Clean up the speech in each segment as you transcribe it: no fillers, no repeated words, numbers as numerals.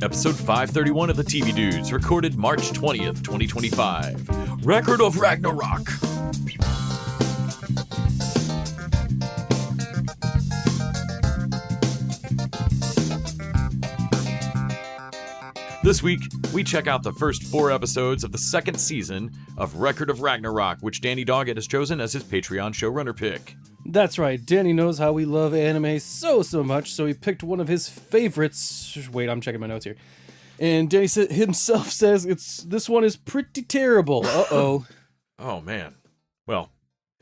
Episode 531 of the TV Dudes, recorded March 20th, 2025. Record of Ragnarok. This week, we check out the first 4 episodes of the second season of Record of Ragnarok, which Danny Doggett has chosen as his Patreon showrunner pick. That's right, Danny knows how we love anime so much, so he picked one of his favorites. Wait, I'm checking my notes here. And Danny himself says this one is pretty terrible. Uh-oh. Oh, man. Well,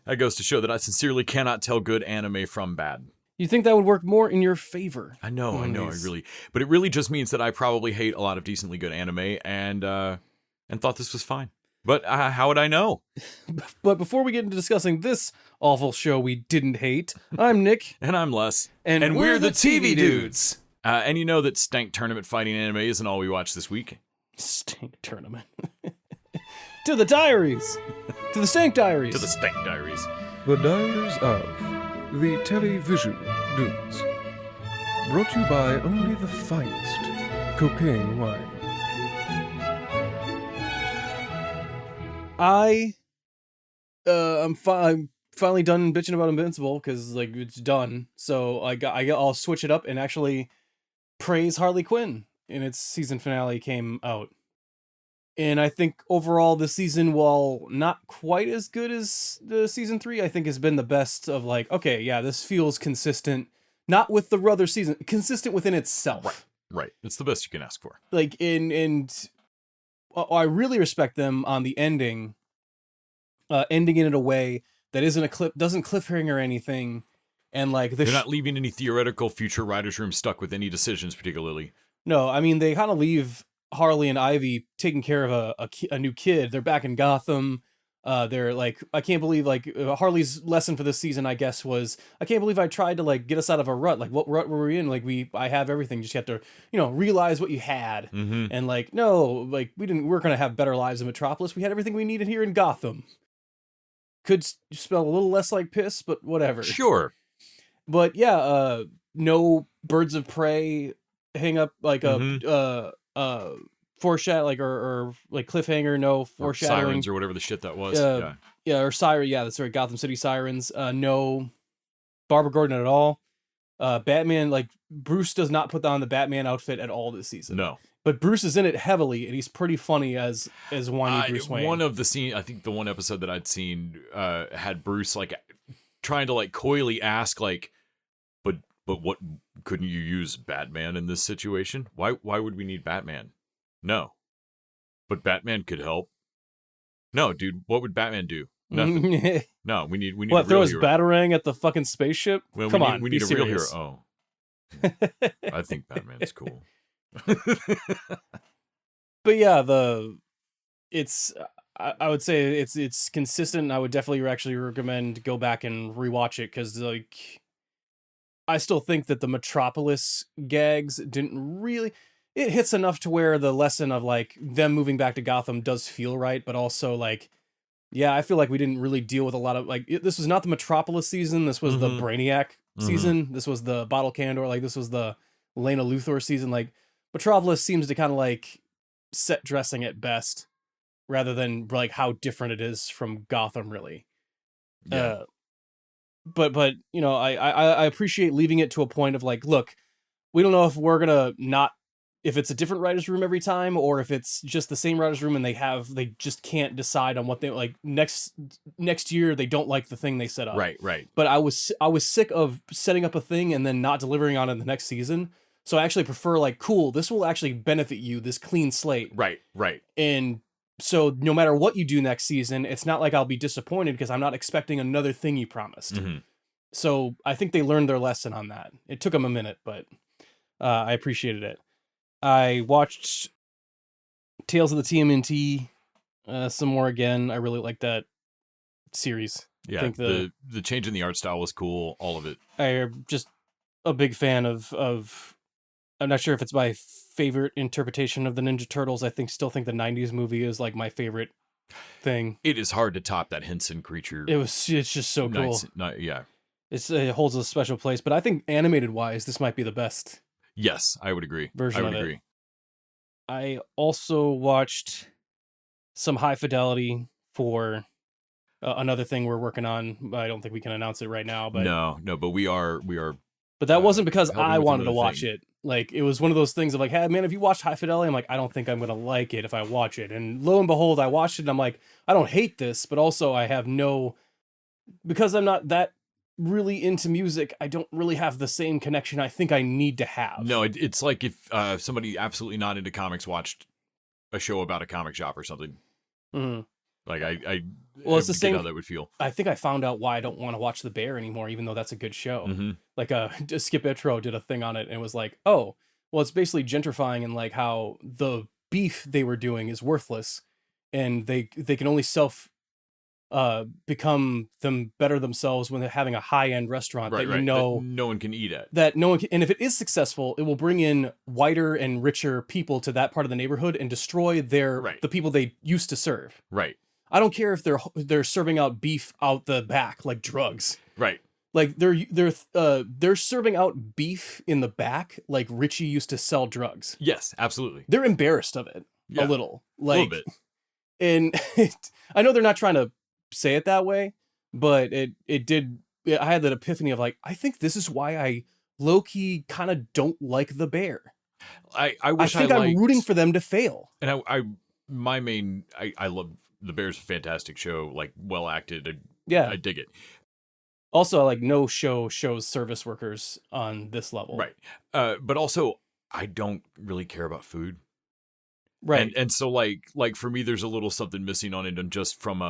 that goes to show that I sincerely cannot tell good anime from bad. You think that would work more in your favor? I know, but it really just means that I probably hate a lot of decently good anime and thought this was fine. But how would I know? But before we get into discussing this awful show we didn't hate, I'm Nick. And I'm Les. And we're the TV Dudes. And you know that stank tournament fighting anime isn't all we watch this week. Stank tournament. To the Diaries. To the Stank Diaries. To the Stank Diaries. The Diaries of the Television Dudes. Brought to you by only the finest cocaine wine. I'm finally done bitching about Invincible because like it's done. So I'll switch it up and actually praise Harley Quinn in its season finale came out. And I think overall this season, while not quite as good as the season 3, I think has been the best of like, okay, yeah, this feels consistent, not with the other season, consistent within itself. Right. It's the best you can ask for. Like I really respect them on the ending it in a way that doesn't cliffhanger or anything, and like they're not leaving any theoretical future writers' room stuck with any decisions particularly. No, I mean they kind of leave Harley and Ivy taking care of a new kid. They're back in Gotham. They're like, I can't believe like Harley's lesson for this season, I guess, was I can't believe I tried to like get us out of a rut. Like what rut were we in? Like I have everything. Just have to realize what you had. Mm-hmm. And like no, like we're gonna have better lives in Metropolis. We had everything we needed here in Gotham. Could spell a little less like piss, but whatever. Sure. But yeah, no birds of prey hang up like foreshadow like or like cliffhanger, no foreshadowing. Sirens or whatever the shit that was. Or siren, yeah, that's right, Gotham City Sirens. No Barbara Gordon at all. Batman, like Bruce does not put on the Batman outfit at all this season. No. But Bruce is in it heavily, and he's pretty funny as whiny Bruce Wayne. One of the scene, I think the one episode that I'd seen had Bruce like trying to like coyly ask like, but what couldn't you use Batman in this situation? Why would we need Batman? No, but Batman could help. No, dude, what would Batman do? Nothing. No, we need what, a real throw his hero. Batarang at the fucking spaceship? Well, Come on, we need a real hero. serious. Oh, I think Batman's cool. But yeah, I would say it's consistent. And I would definitely actually recommend go back and rewatch it because like I still think that the Metropolis gags didn't really. It hits enough to where the lesson of like them moving back to Gotham does feel right, but also like, yeah, I feel like we didn't really deal with a lot of like this was not the Metropolis season. This was the Brainiac season. This was the Bottle Candor. Like this was the Lena Luthor season. Like Metropolis seems to kind of like set dressing at best, rather than like how different it is from Gotham, really. Yeah. But I appreciate leaving it to a point of like, look, we don't know if we're gonna if it's a different writer's room every time, or if it's just the same writer's room and they just can't decide on what they like next year. They don't like the thing they set up. Right. But I was sick of setting up a thing and then not delivering on it in the next season. So I actually prefer like, cool, this will actually benefit you, this clean slate. Right. And so no matter what you do next season, it's not like I'll be disappointed because I'm not expecting another thing you promised. Mm-hmm. So I think they learned their lesson on that. It took them a minute, but I appreciated it. I watched Tales of the TMNT some more again. I really like that series. Yeah, I think the change in the art style was cool. All of it. I'm just a big fan of. I'm not sure if it's my favorite interpretation of the Ninja Turtles. Still think the '90s movie is like my favorite thing. It is hard to top that Henson creature. It's just so cool. Yeah. It holds a special place, but I think animated wise, this might be the best. Yes, I would agree. Version I would of it. agree. I also watched some high fidelity for another thing we're working on. I don't think we can announce it right now, but No, but we are. But that wasn't because helping I with wanted to another watch thing. it. Like, it was one of those things of like, hey, man, if you watch High Fidelity, I'm like, I don't think I'm going to like it if I watch it. And lo and behold, I watched it and I'm like, I don't hate this, but also I have because I'm not that really into music, I don't really have the same connection I think I need to have. No, it's like if somebody absolutely not into comics watched a show about a comic shop or something. Mhm. Like I Well, it's the get same. how that would feel. I think I found out why I don't want to watch The Bear anymore, even though that's a good show. Mm-hmm. Like Skip Intro did a thing on it and it was like, oh, well, it's basically gentrifying and like how the beef they were doing is worthless and they can only become them better themselves when they're having a high-end restaurant Right, that right. you know that no one can eat at. that no one can, and if it is successful, it will bring in whiter and richer people to that part of the neighborhood and destroy Right. the people they used to serve. Right. I don't care if they're serving out beef out the back like drugs. Right. Like they're serving out beef in the back like Richie used to sell drugs. Yes, absolutely. They're embarrassed of it Yeah, a little. a Like little bit. and I know they're not trying to say it that way, but it did. I had that epiphany of like, I think this is why I low-key kind of don't like The Bear. I I wish think I'm rooting for them to fail. And I love The Bear's a fantastic show, like well acted. Yeah. I dig it. Also, like no show shows service workers on this level. Right. But also I don't really care about food. Right. And so like for me there's a little something missing on it, and just from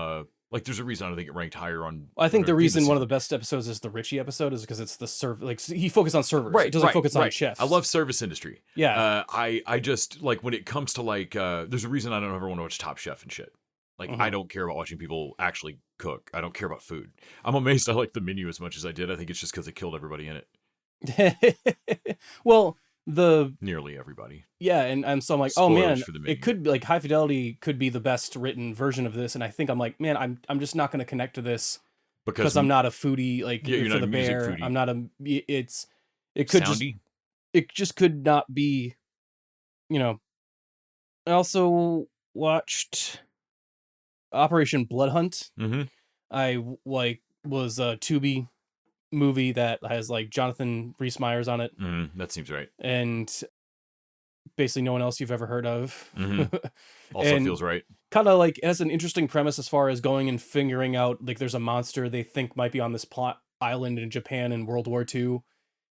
like there's a reason I don't think it ranked higher on. I think the reason this one of the best episodes is the Richie episode is because it's he focused on servers. Right, It doesn't right, focus on right. chefs. I love service industry. Yeah. I just like when it comes to like there's a reason I don't ever want to watch Top Chef and shit. Like I don't care about watching people actually cook. I don't care about food. I'm amazed I like the menu as much as I did. I think it's just because it killed everybody in it. Well, Nearly everybody. yeah, and so I'm like, oh Spoilers man, for the menu. it could be like High Fidelity could be the best written version of this, and I think I'm like, man, I'm just not going to connect to this because I'm not a foodie. Like Yeah, you're for not The a music Bear, foodie. I'm not a. It could Soundy. just could not be, you know. I also watched Operation Blood Hunt. Mm-hmm. I was a Tubi movie that has like Jonathan Rhys Meyers on it, That seems right. and basically no one else you've ever heard of. Mhm. Also And feels right. kind of like it has an interesting premise as far as going and figuring out like there's a monster they think might be on this plot island in Japan in World War II,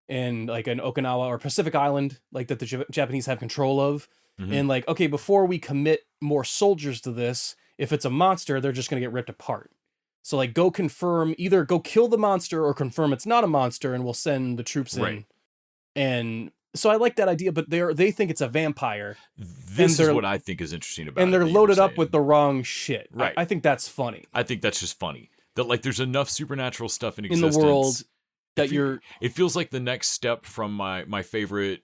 and like an Okinawa or Pacific Island like that the Japanese have control of. Mhm. And like, okay, before we commit more soldiers to this, if it's a monster, they're just gonna get ripped apart. So like, either go kill the monster or confirm it's not a monster, and we'll send the troops in. Right. And so I like that idea, but they think it's a vampire, This is they're- what I think is interesting about and it they're that you were loaded up saying. with the wrong shit. Right. I think that's funny I think that's just funny. That like there's enough supernatural stuff in in existence. the world that If you- It feels like the next step from my favorite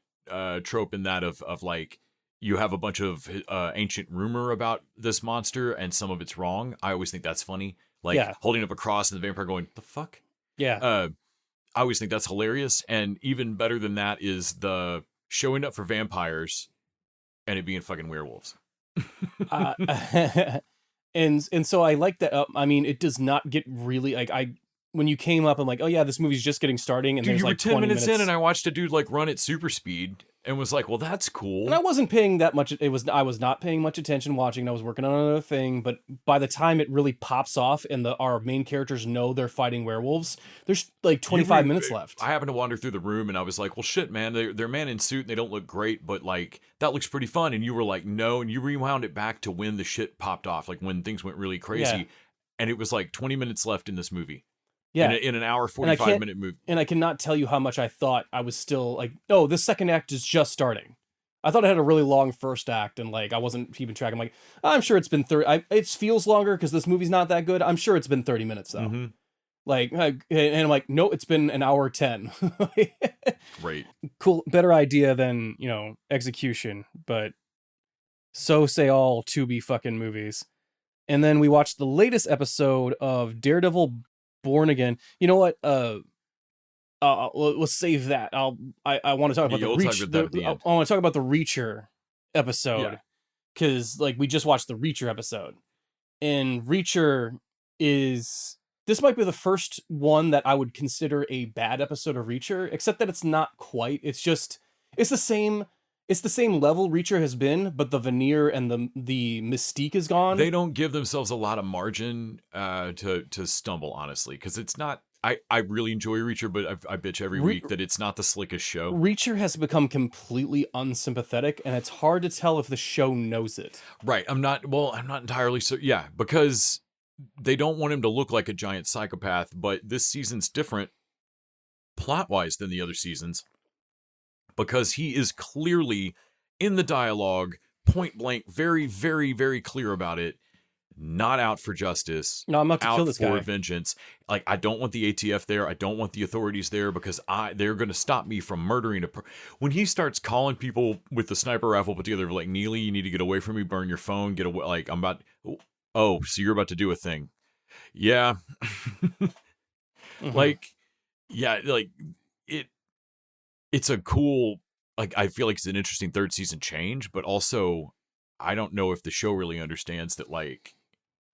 trope in that of like you have a bunch of ancient rumor about this monster and some of it's wrong. I always think that's funny. Like Yeah. holding up a cross and the vampire going, "The fuck?" yeah. I always think that's hilarious. And even better than that is the showing up for vampires and it being fucking werewolves. uh, and so I like that. I mean, it does not get really like when you came up, I'm like, oh yeah, this movie's just getting starting, and Dude, there's you were like 10 20 minutes in and I watched a dude like run at super speed and was like, well, that's cool. And I wasn't paying that much. I was not paying much attention watching. I was working on another thing. But by the time it really pops off and our main characters know they're fighting werewolves, there's like 25 minutes left. I happened to wander through the room and I was like, well, shit, man, they're man in suit and they don't look great, but like that looks pretty fun. And you were like, no, and you rewound it back to when the shit popped off, like when things went really crazy. Yeah. And it was like 20 minutes left in this movie. Yeah. In an hour, And I 45-minute movie. And I cannot tell you how much I thought I was still like, oh, this second act is just starting. I thought it had a really long first act, and like I wasn't keeping track. I'm like, I'm sure it's been 30. It feels longer because this movie's not that good. I'm sure it's been 30 minutes though. Mhm. Like, and I'm like, no, it's been an hour 10. Great. Cool, better idea than execution, but so say all Tubi fucking movies. And then we watched the latest episode of Daredevil Born Again. You know what? Let's save that. I want to talk about Yeah, the we'll talk Reach. about that at the end. I want to talk about the Reacher episode Yeah. because like we just watched the Reacher episode, and Reacher is this might be the first one that I would consider a bad episode of Reacher, except that it's not quite. It's the same. It's the same level Reacher has been, but the veneer and the mystique is gone. They don't give themselves a lot of margin to stumble, honestly, because it's not. I really enjoy Reacher, but I bitch every week that it's not the slickest show. Reacher has become completely unsympathetic, and it's hard to tell if the show knows it. Right. I'm not entirely so. Yeah, because they don't want him to look like a giant psychopath, but this season's different plot-wise than the other seasons because he is clearly in the dialogue, point blank, very, very, very clear about it. Not out for justice. No, I'm not to out kill this for guy. vengeance. Like, I don't want the ATF there. I don't want the authorities there because they're going to stop me from murdering when he starts calling people with the sniper rifle put together, like, Neely, you need to get away from me, burn your phone, get away. Like, I'm about, oh, so you're about to do a thing. Yeah. Like, yeah, like, it's a cool, like, I feel like it's an interesting third season change, but also, I don't know if the show really understands that, like,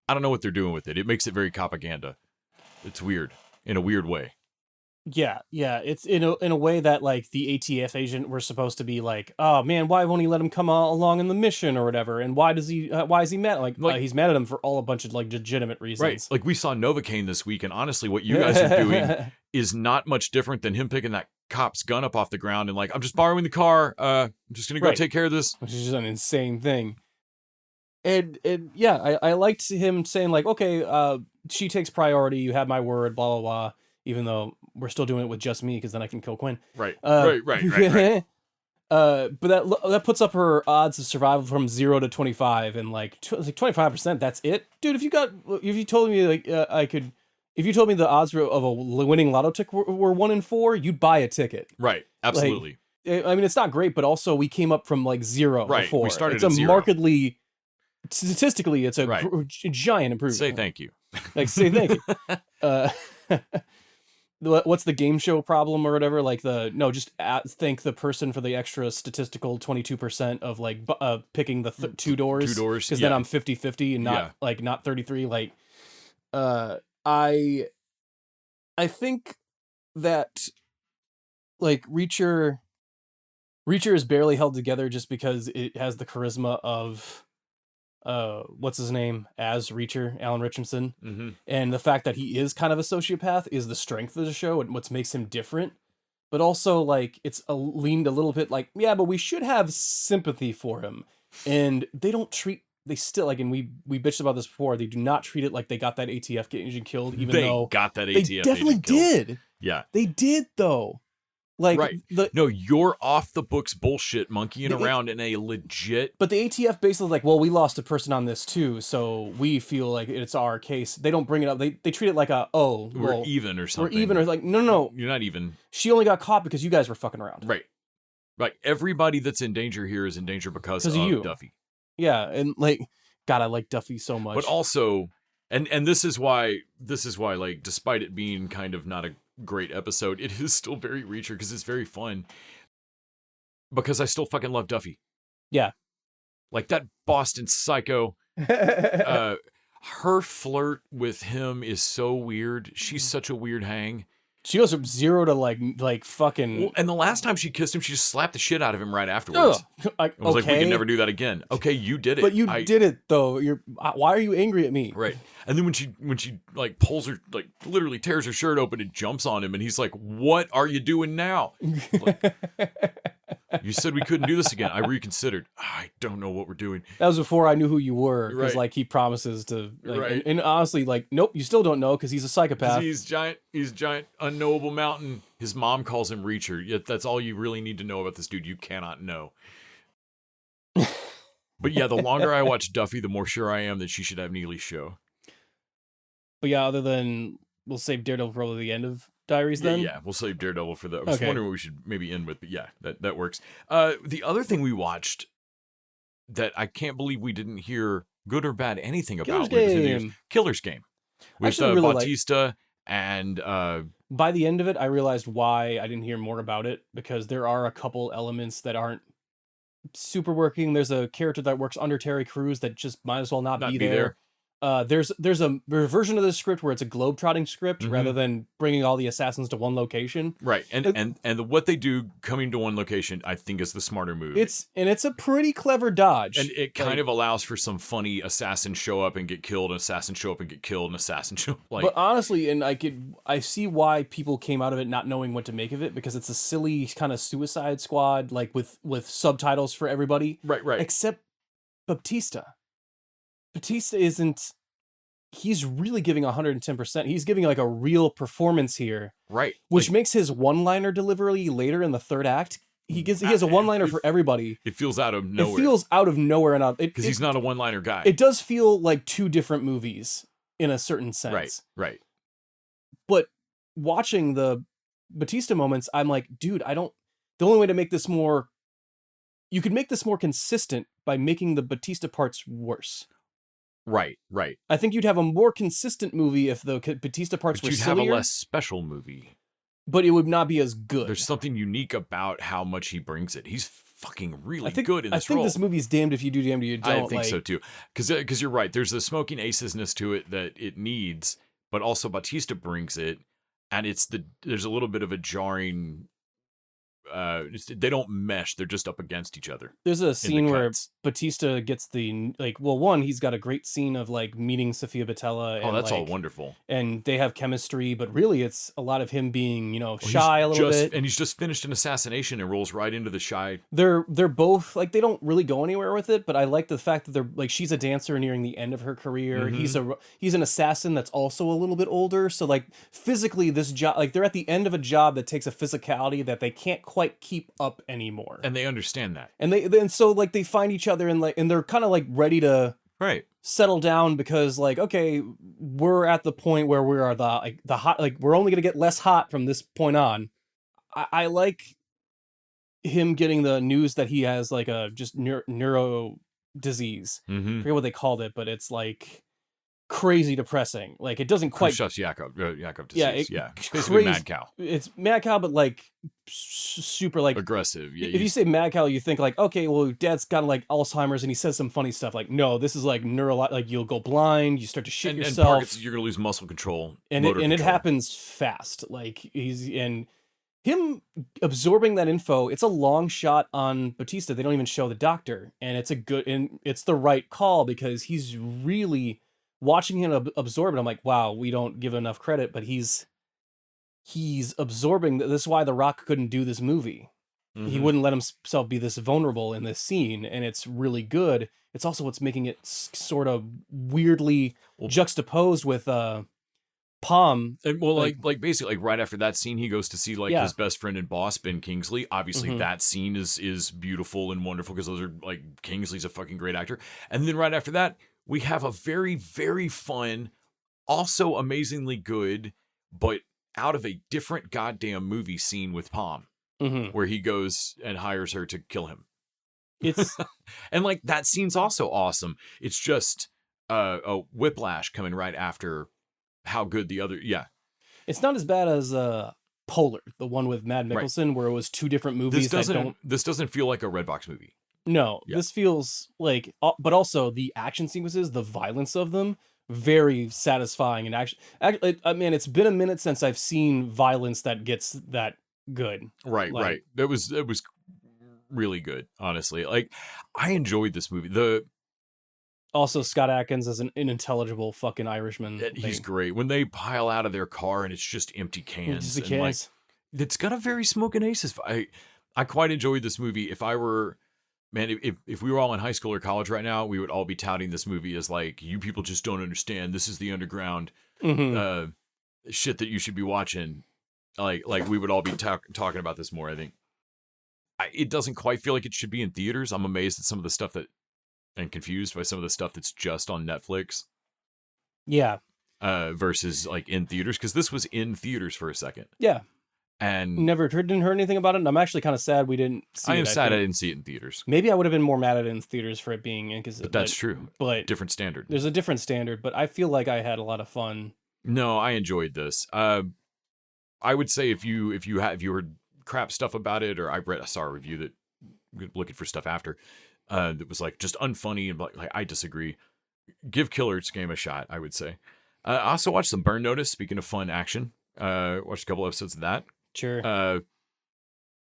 I don't know what they're doing with it. It makes it very propaganda. It's weird in a weird way. Yeah. It's in a way that like the ATF agent were supposed to be like, oh man, why won't he let him come along in the mission or whatever? And why is he mad? Like he's mad at him for all a bunch of like legitimate reasons. Right. Like we saw Novocaine this week, and honestly, what you guys are doing is not much different than him picking that cop's gun up off the ground and like, I'm just borrowing the car. I'm just gonna go take care of this. Which is just an insane thing. And yeah, I liked him saying like, okay, she takes priority. You have my word, blah, blah, blah. Even though we're still doing it with just me because then I can kill Quinn. Right. Right. But that puts up her odds of survival from 0 to 25 and like 25%. That's it, dude. If you told me like if you told me the odds of a winning lotto ticket were 1 in 4, you'd buy a ticket. Right. Absolutely. Like, I mean, it's not great, but also we came up from like 0 right. before. We started it's at a 0. markedly, statistically, it's a right. giant improvement. Say thank you. Like, say thank you. What's the game show problem or whatever? Like just thank the person for the extra statistical 22% of like picking the 2 doors. 2 doors. Because then I'm 50-50 and not 33. Like, I think that like Reacher is barely held together just because it has the charisma of what's his name as Reacher, Alan Richardson. Mm-hmm. And the fact that he is kind of a sociopath is the strength of the show and what makes him different. But also like it's leaned a little bit like, yeah, but we should have sympathy for him. And they still like, and we bitched about this before, they do not treat it like they got that ATF agent killed, even though got that ATF they definitely agent killed. did. Yeah. They did though. Like, right. No, you're off the books bullshit monkeying around in a legit. But the ATF basically like, well, we lost a person on this too, so we feel like it's our case. They don't bring it up. They treat it like we're even or something. We're even or like no. You're not even. She only got caught because you guys were fucking around. Right. Like everybody that's in danger here is in danger because of you. Duffy. Yeah, and like, God, I like Duffy so much. But also, and this is why like despite it being kind of not a great episode, it is still very Reacher because it's very fun. Because I still fucking love Duffy. Yeah. Like that Boston psycho. Her flirt with him is so weird. She's such a weird hang. She goes from 0 to like fucking. Well, and the last time she kissed him, she just slapped the shit out of him right afterwards. I was like, we can never do that again. Okay, you did it. But you did it though. Why are you angry at me? Right. And then when she like pulls her, like literally tears her shirt open and jumps on him, and he's like, "What are you doing now?" Like, you said we couldn't do this again. I reconsidered. I don't know what we're doing. That was before I knew who you were. Because right. like he promises to. Like, right. And honestly, like, nope, you still don't know because he's a psychopath. He's giant, unknowable mountain. His mom calls him Reacher. Yet that's all you really need to know about this dude. You cannot know. But yeah, the longer I watch Duffy, the more sure I am that she should have Neely's show. But yeah, other than we'll save Daredevil for the end of Diaries then? Yeah, we'll save Daredevil for that. I was wondering what we should maybe end with, but yeah, that works. The other thing we watched that I can't believe we didn't hear good or bad anything Killer's about Witness in the Years. Game. Killer's Game. With Actually, really Bautista and by the end of it, I realized why I didn't hear more about it, because there are a couple elements that aren't super working. There's a character that works under Terry Crews that just might as well not be there. There's a version of the script where it's a globe-trotting script rather than bringing all the assassins to one location. Right, and what they do coming to one location, I think, is the smarter move. It's a pretty clever dodge, and it kind of allows for some funny assassin show up and get killed, an assassin show up and get killed, an assassin show up. But honestly, and I see why people came out of it not knowing what to make of it, because it's a silly kind of Suicide Squad, like with subtitles for everybody. Right. Except Baptista. Batista isn't. He's really giving 110%. He's giving like a real performance here, right? Which makes his one-liner delivery later in the third act. He has a one-liner for everybody. It feels out of nowhere. It feels out of nowhere, and because he's not a one-liner guy. It does feel like two different movies in a certain sense. Right. But watching the Batista moments, I'm like, dude, the only way to make this more. You could make this more consistent by making the Batista parts worse. Right. I think you'd have a more consistent movie if the Batista parts were sillier. You'd have a less special movie. But it would not be as good. There's something unique about how much he brings it. He's fucking really good in this role. I think this movie's damned if you do, damned if you don't. I think so too. Because you're right. There's the smoking acesness to it that it needs, but also Bautista brings it, and there's a little bit of a jarring. They don't mesh. They're just up against each other. There's a scene where Batista gets he's got a great scene of like meeting Sofia Boutella. Oh, that's all wonderful. And they have chemistry, but really it's a lot of him being, shy a little bit. And he's just finished an assassination and rolls right into the shy. They're both like, they don't really go anywhere with it, but I like the fact that they're like, she's a dancer nearing the end of her career. Mm-hmm. He's an assassin that's also a little bit older. So like physically this job, like they're at the end of a job that takes a physicality that they can't quite keep up anymore, and they understand that, and so like they find each other and they're kind of like ready to settle down, because like, okay, we're at the point where we are the hot, like we're only gonna get less hot from this point on. I like him getting the news that he has like a just neuro disease. I forget what they called it, but it's like crazy depressing. Like it doesn't quite. Khrushchev's Yakov disease. Yeah, It's basically mad cow. It's mad cow, but like super like aggressive. Yeah. If you say mad cow, you think like, okay, well, dad's got like Alzheimer's and he says some funny stuff. Like, no, this is like like you'll go blind, you start to shit yourself, you're gonna lose muscle control, and it happens fast. Like him absorbing that info. It's a long shot on Bautista. They don't even show the doctor, and it's the right call, because he's really. Watching him absorb it, I'm like, wow, we don't give enough credit, but he's absorbing. This is why The Rock couldn't do this movie. He wouldn't let himself be this vulnerable in this scene, and it's really good. It's also what's making it sort of weirdly juxtaposed with Palm. And like basically like right after that scene, he goes to see his best friend and boss, Ben Kingsley. Obviously, that scene is beautiful and wonderful, because those are like, Kingsley's a fucking great actor. And then right after that, we have a very, very fun, also amazingly good, but out of a different goddamn movie scene with Palm, where he goes and hires her to kill him. It's and like that scene's also awesome. It's just a whiplash coming right after how good the other. Yeah, it's not as bad as Polar, the one with Matt Mikkelsen, where it was two different movies. This doesn't feel like a Redbox movie. No, this feels like, but also the action sequences, the violence of them, very satisfying. And actually, I mean, it's been a minute since I've seen violence that gets that good. Right. That was really good, honestly. Like, I enjoyed this movie. Also, Scott Adkins is an unintelligible fucking Irishman. He's great. When they pile out of their car and it's just empty cans. Just cans. Like, it's got a very Smoking Aces. I quite enjoyed this movie. If I were... Man, if we were all in high school or college right now, we would all be touting this movie as like, you people just don't understand. This is the underground shit that you should be watching. Like we would all be talking about this more, I think. It doesn't quite feel like it should be in theaters. I'm amazed at some of the stuff and confused by some of the stuff that's just on Netflix. Yeah. Versus like in theaters, because this was in theaters for a second. Yeah. And didn't hear anything about it, and I'm actually kind of sad we didn't see it. I am sad I think didn't see it in theaters. maybe I would have been more mad at it in theaters for it being in, But that's true. But Different standard. there's a different standard, but I feel like I had a lot of fun. No, I enjoyed this. I would say if you heard crap stuff about it, or I saw a review that looking for stuff after that was like just unfunny and like I disagree. Give Killer Its Game a shot, I would say. I also watched some Burn Notice. Speaking of fun action, watched a couple episodes of that. Sure. I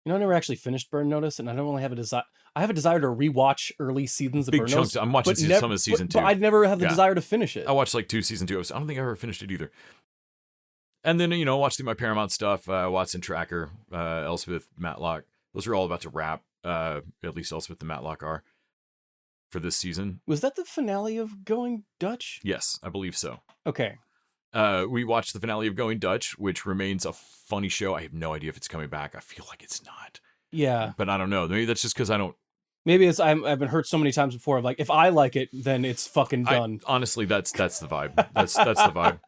never actually finished Burn Notice, and I don't really have a desire. I have a desire to rewatch early seasons of Big Burn chunks. Notice. I'm watching some of season 2. But I'd never have the desire to finish it. I watched like 2 season 2 episodes. I don't think I ever finished it either. And then, watched through my Paramount stuff, Watson Tracker, Elspeth, Matlock. Those are all about to wrap. At least Elspeth and Matlock are for this season. Was that the finale of Going Dutch? Yes, I believe so. Okay. We watched the finale of Going Dutch, which remains a funny show. I have no idea if it's coming back. I feel like it's not. Yeah. But I don't know. Maybe that's just because I don't. Maybe it's I've been hurt so many times before. Like, if I like it, then it's fucking done. Honestly, that's the vibe. That's the vibe.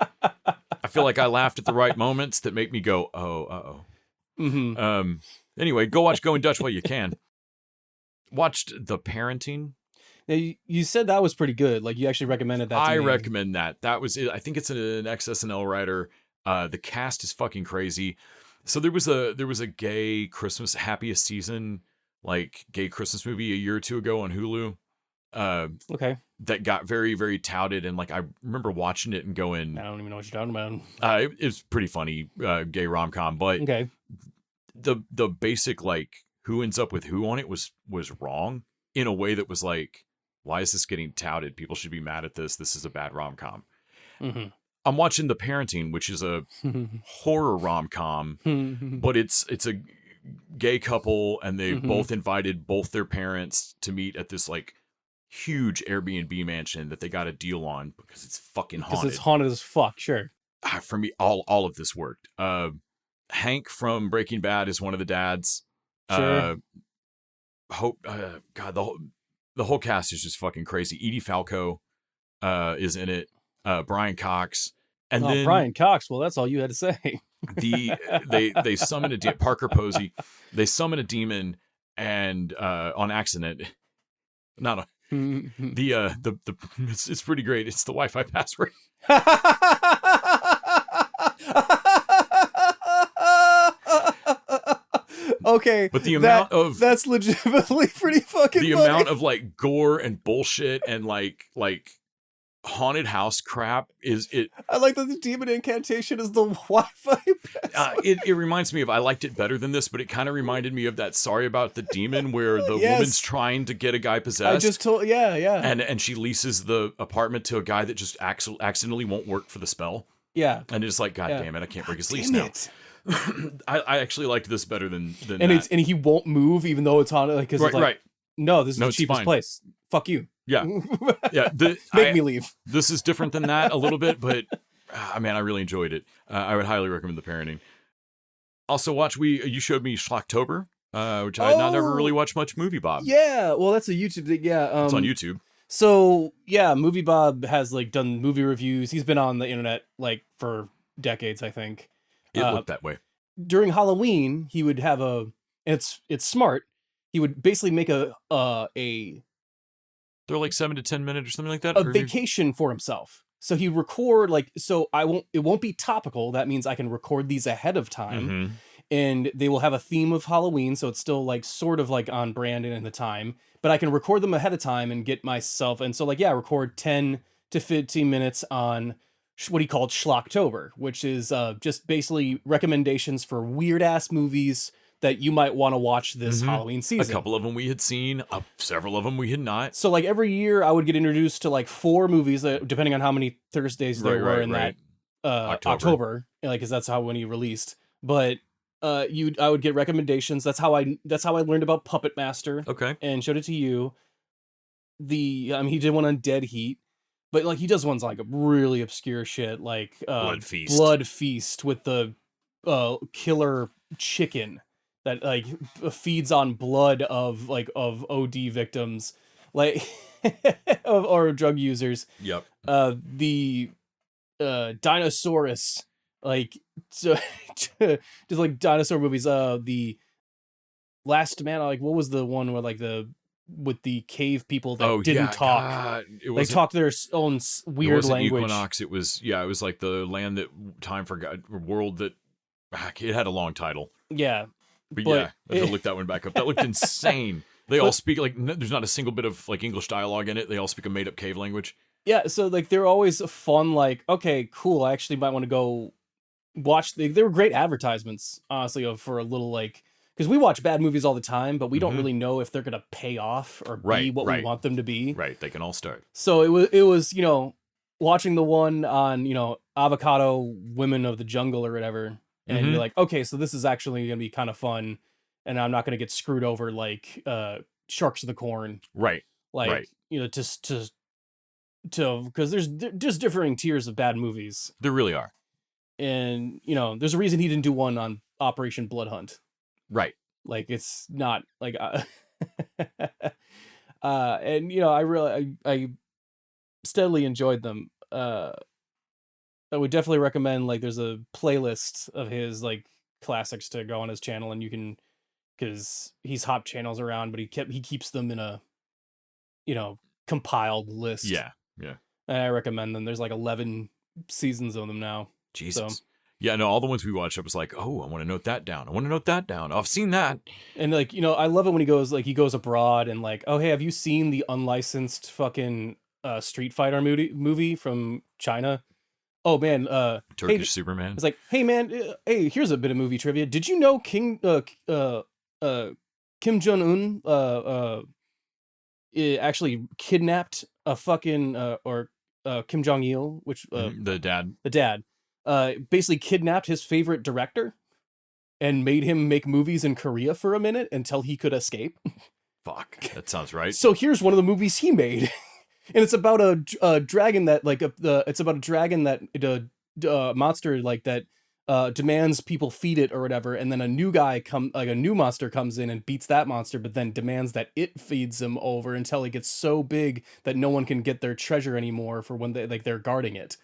I feel like I laughed at the right moments that make me go, oh. Mm-hmm. Anyway, go watch Going Dutch while you can. Watched The Parenting. Now, you said that was pretty good. Like, you actually recommended that to I me. recommend that. That was it. I think it's an ex-SNL writer. The cast is fucking crazy. So there was a gay Christmas happiest season, like gay Christmas movie a year or two ago on Hulu. Okay. That got very, very touted, and like I remember watching it and going, I don't even know what you're talking about. It was pretty funny, gay rom-com, but Okay. the basic like who ends up with who on it was wrong in a way that was like, why is this getting touted? People should be mad at this. This is a bad rom-com. Mm-hmm. I'm watching The Parenting, which is a horror rom-com, but it's a gay couple, and they both invited both their parents to meet at this like huge Airbnb mansion that they got a deal on because it's fucking haunted. Because it's haunted as fuck, sure. For me, all of this worked. Hank from Breaking Bad is one of the dads. Sure. God, the whole cast is just fucking crazy. Edie Falco is in it. Brian Cox. And then Brian Cox. Well, that's all you had to say. they summon a Parker Posey. They summon a demon, and on accident, not a, it's pretty great. It's the Wi-Fi password. Okay, but the amount that's legitimately pretty fucking the funny. amount of like gore and bullshit and like haunted house crap is it. I like that the demon incantation is the Wi-Fi password. It reminds me of, I liked it better than this, but it kind of reminded me of that Sorry About the Demon where the Yes. woman's trying to get a guy possessed. I just told, yeah. And she leases the apartment to a guy that just accidentally won't work for the spell. Yeah. And it's like, God damn it, I can't break his lease Damn now. it. I actually liked this better than And that. he won't move even though it's haunted, like, because it's like, right. no, this is the it's cheapest fine. place. Fuck you. Yeah. Yeah. Make me leave. This is different than that a little bit, but man, I really enjoyed it. I would highly recommend The Parenting. Also, you showed me Schlocktober, which I had not ever really watched much. Movie Bob. Yeah, well, that's a YouTube thing. Yeah, It's on YouTube. So yeah, Movie Bob has like done movie reviews. He's been on the internet like for decades, I think. It looked that way. During Halloween, he would have it's smart. He would basically make a They're like 7 to 10 minutes or something like that. a vacation for himself. So he would record it won't be topical. That means I can record these ahead of time. Mm-hmm. And they will have a theme of Halloween, so it's still like sort of like on brand and in the time, but I can record them ahead of time and get myself. And so like, yeah, record 10 to 15 minutes on what he called Schlocktober, which is just basically recommendations for weird ass movies that you might want to watch this Halloween season. A couple of them we had seen, several of them we had not. So like every year I would get introduced to like 4 movies, depending on how many Thursdays there were in that October, like, cause that's when he released. But I would get recommendations. That's how I learned about Puppet Master. Okay. And showed it to you. He did one on Dead Heat, but like he does ones like really obscure shit, like Blood Feast with the killer chicken that like feeds on blood of OD victims, like or drug users. Yep. The Dinosaurus, like so just like dinosaur movies. The Last Man, like what was the one where like with the cave people that didn't talk? God, they talked their own it weird wasn't language. Equinox. It was like the land that time forgot, world that it had a long title. Yeah, but yeah, I have to look that one back up. That looked insane. They all speak like there's not a single bit of like English dialogue in it. They all speak a made up cave language. Yeah, so like they're always fun. Like, okay, cool. I actually might want to go watch. They were great advertisements, honestly, for a little like because we watch bad movies all the time, but we don't really know if they're gonna pay off or be what we want them to be. Right, they can all start. So it was watching the one on avocado women of the jungle or whatever, and you're like, okay, so this is actually gonna be kind of fun, and I'm not gonna get screwed over like Sharks of the Corn, right? Like just to because there's just differing tiers of bad movies. There really are, and there's a reason he didn't do one on Operation Blood Hunt. Right. Like it's not like and I steadily enjoyed them. I would definitely recommend like there's a playlist of his like classics to go on his channel, and you can because he's hopped channels around, but he keeps them in a compiled list. Yeah. And I recommend them. There's like 11 seasons of them now. Jesus. So. Yeah, no, all the ones we watched, I was like, oh, I want to note that down. Oh, I've seen that. And like, I love it when he goes abroad and like, oh, hey, have you seen the unlicensed fucking Street Fighter movie from China? Oh man, Turkish Superman. It's like, hey man, hey, here's a bit of movie trivia. Did you know Kim Jong-un actually kidnapped a fucking or Kim Jong-il, which the dad. Basically kidnapped his favorite director and made him make movies in Korea for a minute until he could escape. Fuck, that sounds right. So here's one of the movies he made, and it's about a dragon that monster like that demands people feed it or whatever, and then a new monster comes in and beats that monster, but then demands that it feeds him over until it gets so big that no one can get their treasure anymore for when they're guarding it.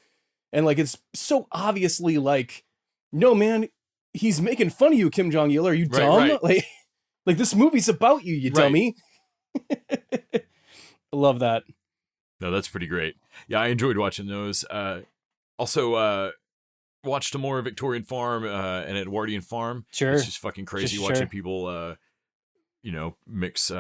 And like it's so obviously like, no man, he's making fun of you, Kim Jong-il. Are you dumb? Right. Like this movie's about you, dummy. I love that. No, that's pretty great. Yeah, I enjoyed watching those. Also, watched more Victorian Farm and Edwardian Farm. Sure, it's just fucking crazy watching people, mix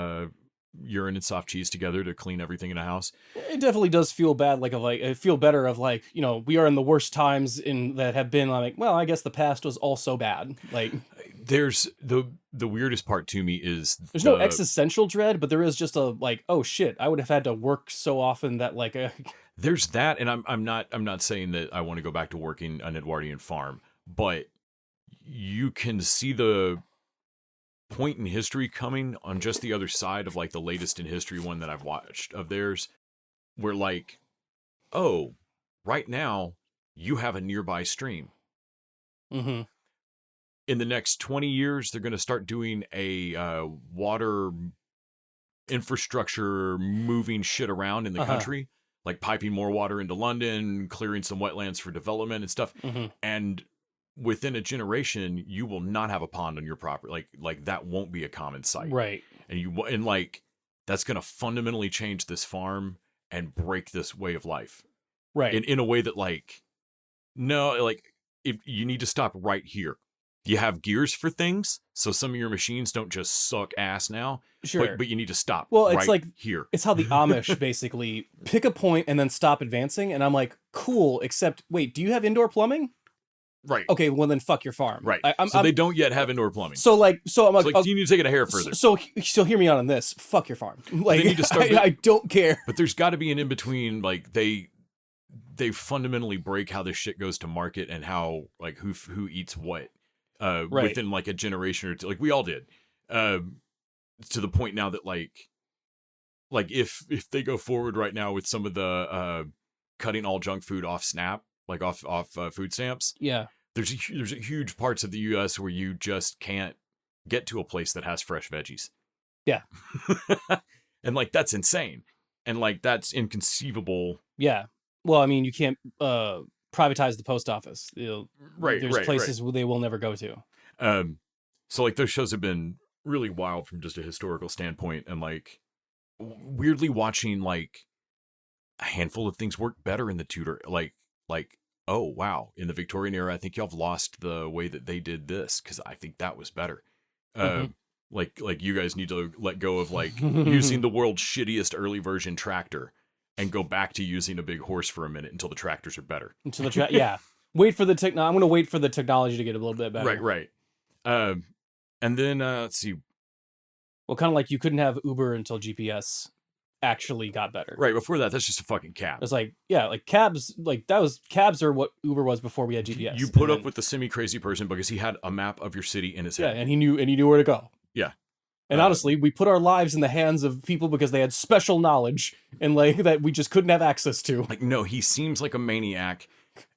urine and soft cheese together to clean everything in a house. It definitely does feel bad. I feel better of like, we are in the worst times that have been like, well, I guess the past was also bad. Like there's the weirdest part to me is there's no existential dread, but there is just a like, oh shit, I would have had to work so often that like there's that. And I'm not saying that I want to go back to working an Edwardian farm, but you can see the point in history coming on just the other side of like the latest in history one that I've watched of theirs, where like, oh, right now you have a nearby stream. Mm-hmm. In the next 20 years, they're going to start doing a water infrastructure, moving shit around in the country, like piping more water into London, clearing some wetlands for development and stuff. Mm-hmm. And within a generation, you will not have a pond on your property. Like that won't be a common sight. Right. And like, that's going to fundamentally change this farm and break this way of life. Right. In a way that like, no, like if you need to stop right here. You have gears for things, so some of your machines don't just suck ass now. Sure. But you need to stop. Well, it's like here. It's how the Amish basically pick a point and then stop advancing. And I'm like, cool, except wait, do you have indoor plumbing? Right. Okay, well then fuck your farm. Right. They don't yet have indoor plumbing. So I'm like, you need to take it a hair further. So hear me out on this. Fuck your farm. Like they need to start I don't care. But there's got to be an in between. Like they fundamentally break how this shit goes to market and how like who eats what. Within like a generation or two, like we all did, to the point now that like if they go forward right now with some of the cutting all junk food off SNAP, like off food stamps, there's huge parts of the U.S. where you just can't get to a place that has fresh veggies. Yeah, and like that's insane, and like that's inconceivable. Yeah, well, I mean, you can't privatize the post office. There's places where they will never go to. So like those shows have been really wild from just a historical standpoint, and like weirdly watching like a handful of things work better in the Tudor, like oh wow, in the Victorian era I think y'all have lost the way that they did this because I think that was better. Like you guys need to let go of like using the world's shittiest early version tractor and go back to using a big horse for a minute until the tractors are better. Until the yeah, wait for the I'm going to wait for the technology to get a little bit better. Right. And then let's see. Well, kind of like you couldn't have Uber until GPS actually got better. Right, before that, that's just a fucking cab. It's like, yeah, like cabs, like cabs are what Uber was before we had GPS. You put up with the semi-crazy person because he had a map of your city in his head. Yeah, and he knew where to go. Yeah. And honestly, we put our lives in the hands of people because they had special knowledge and like that we just couldn't have access to. Like, no, he seems like a maniac.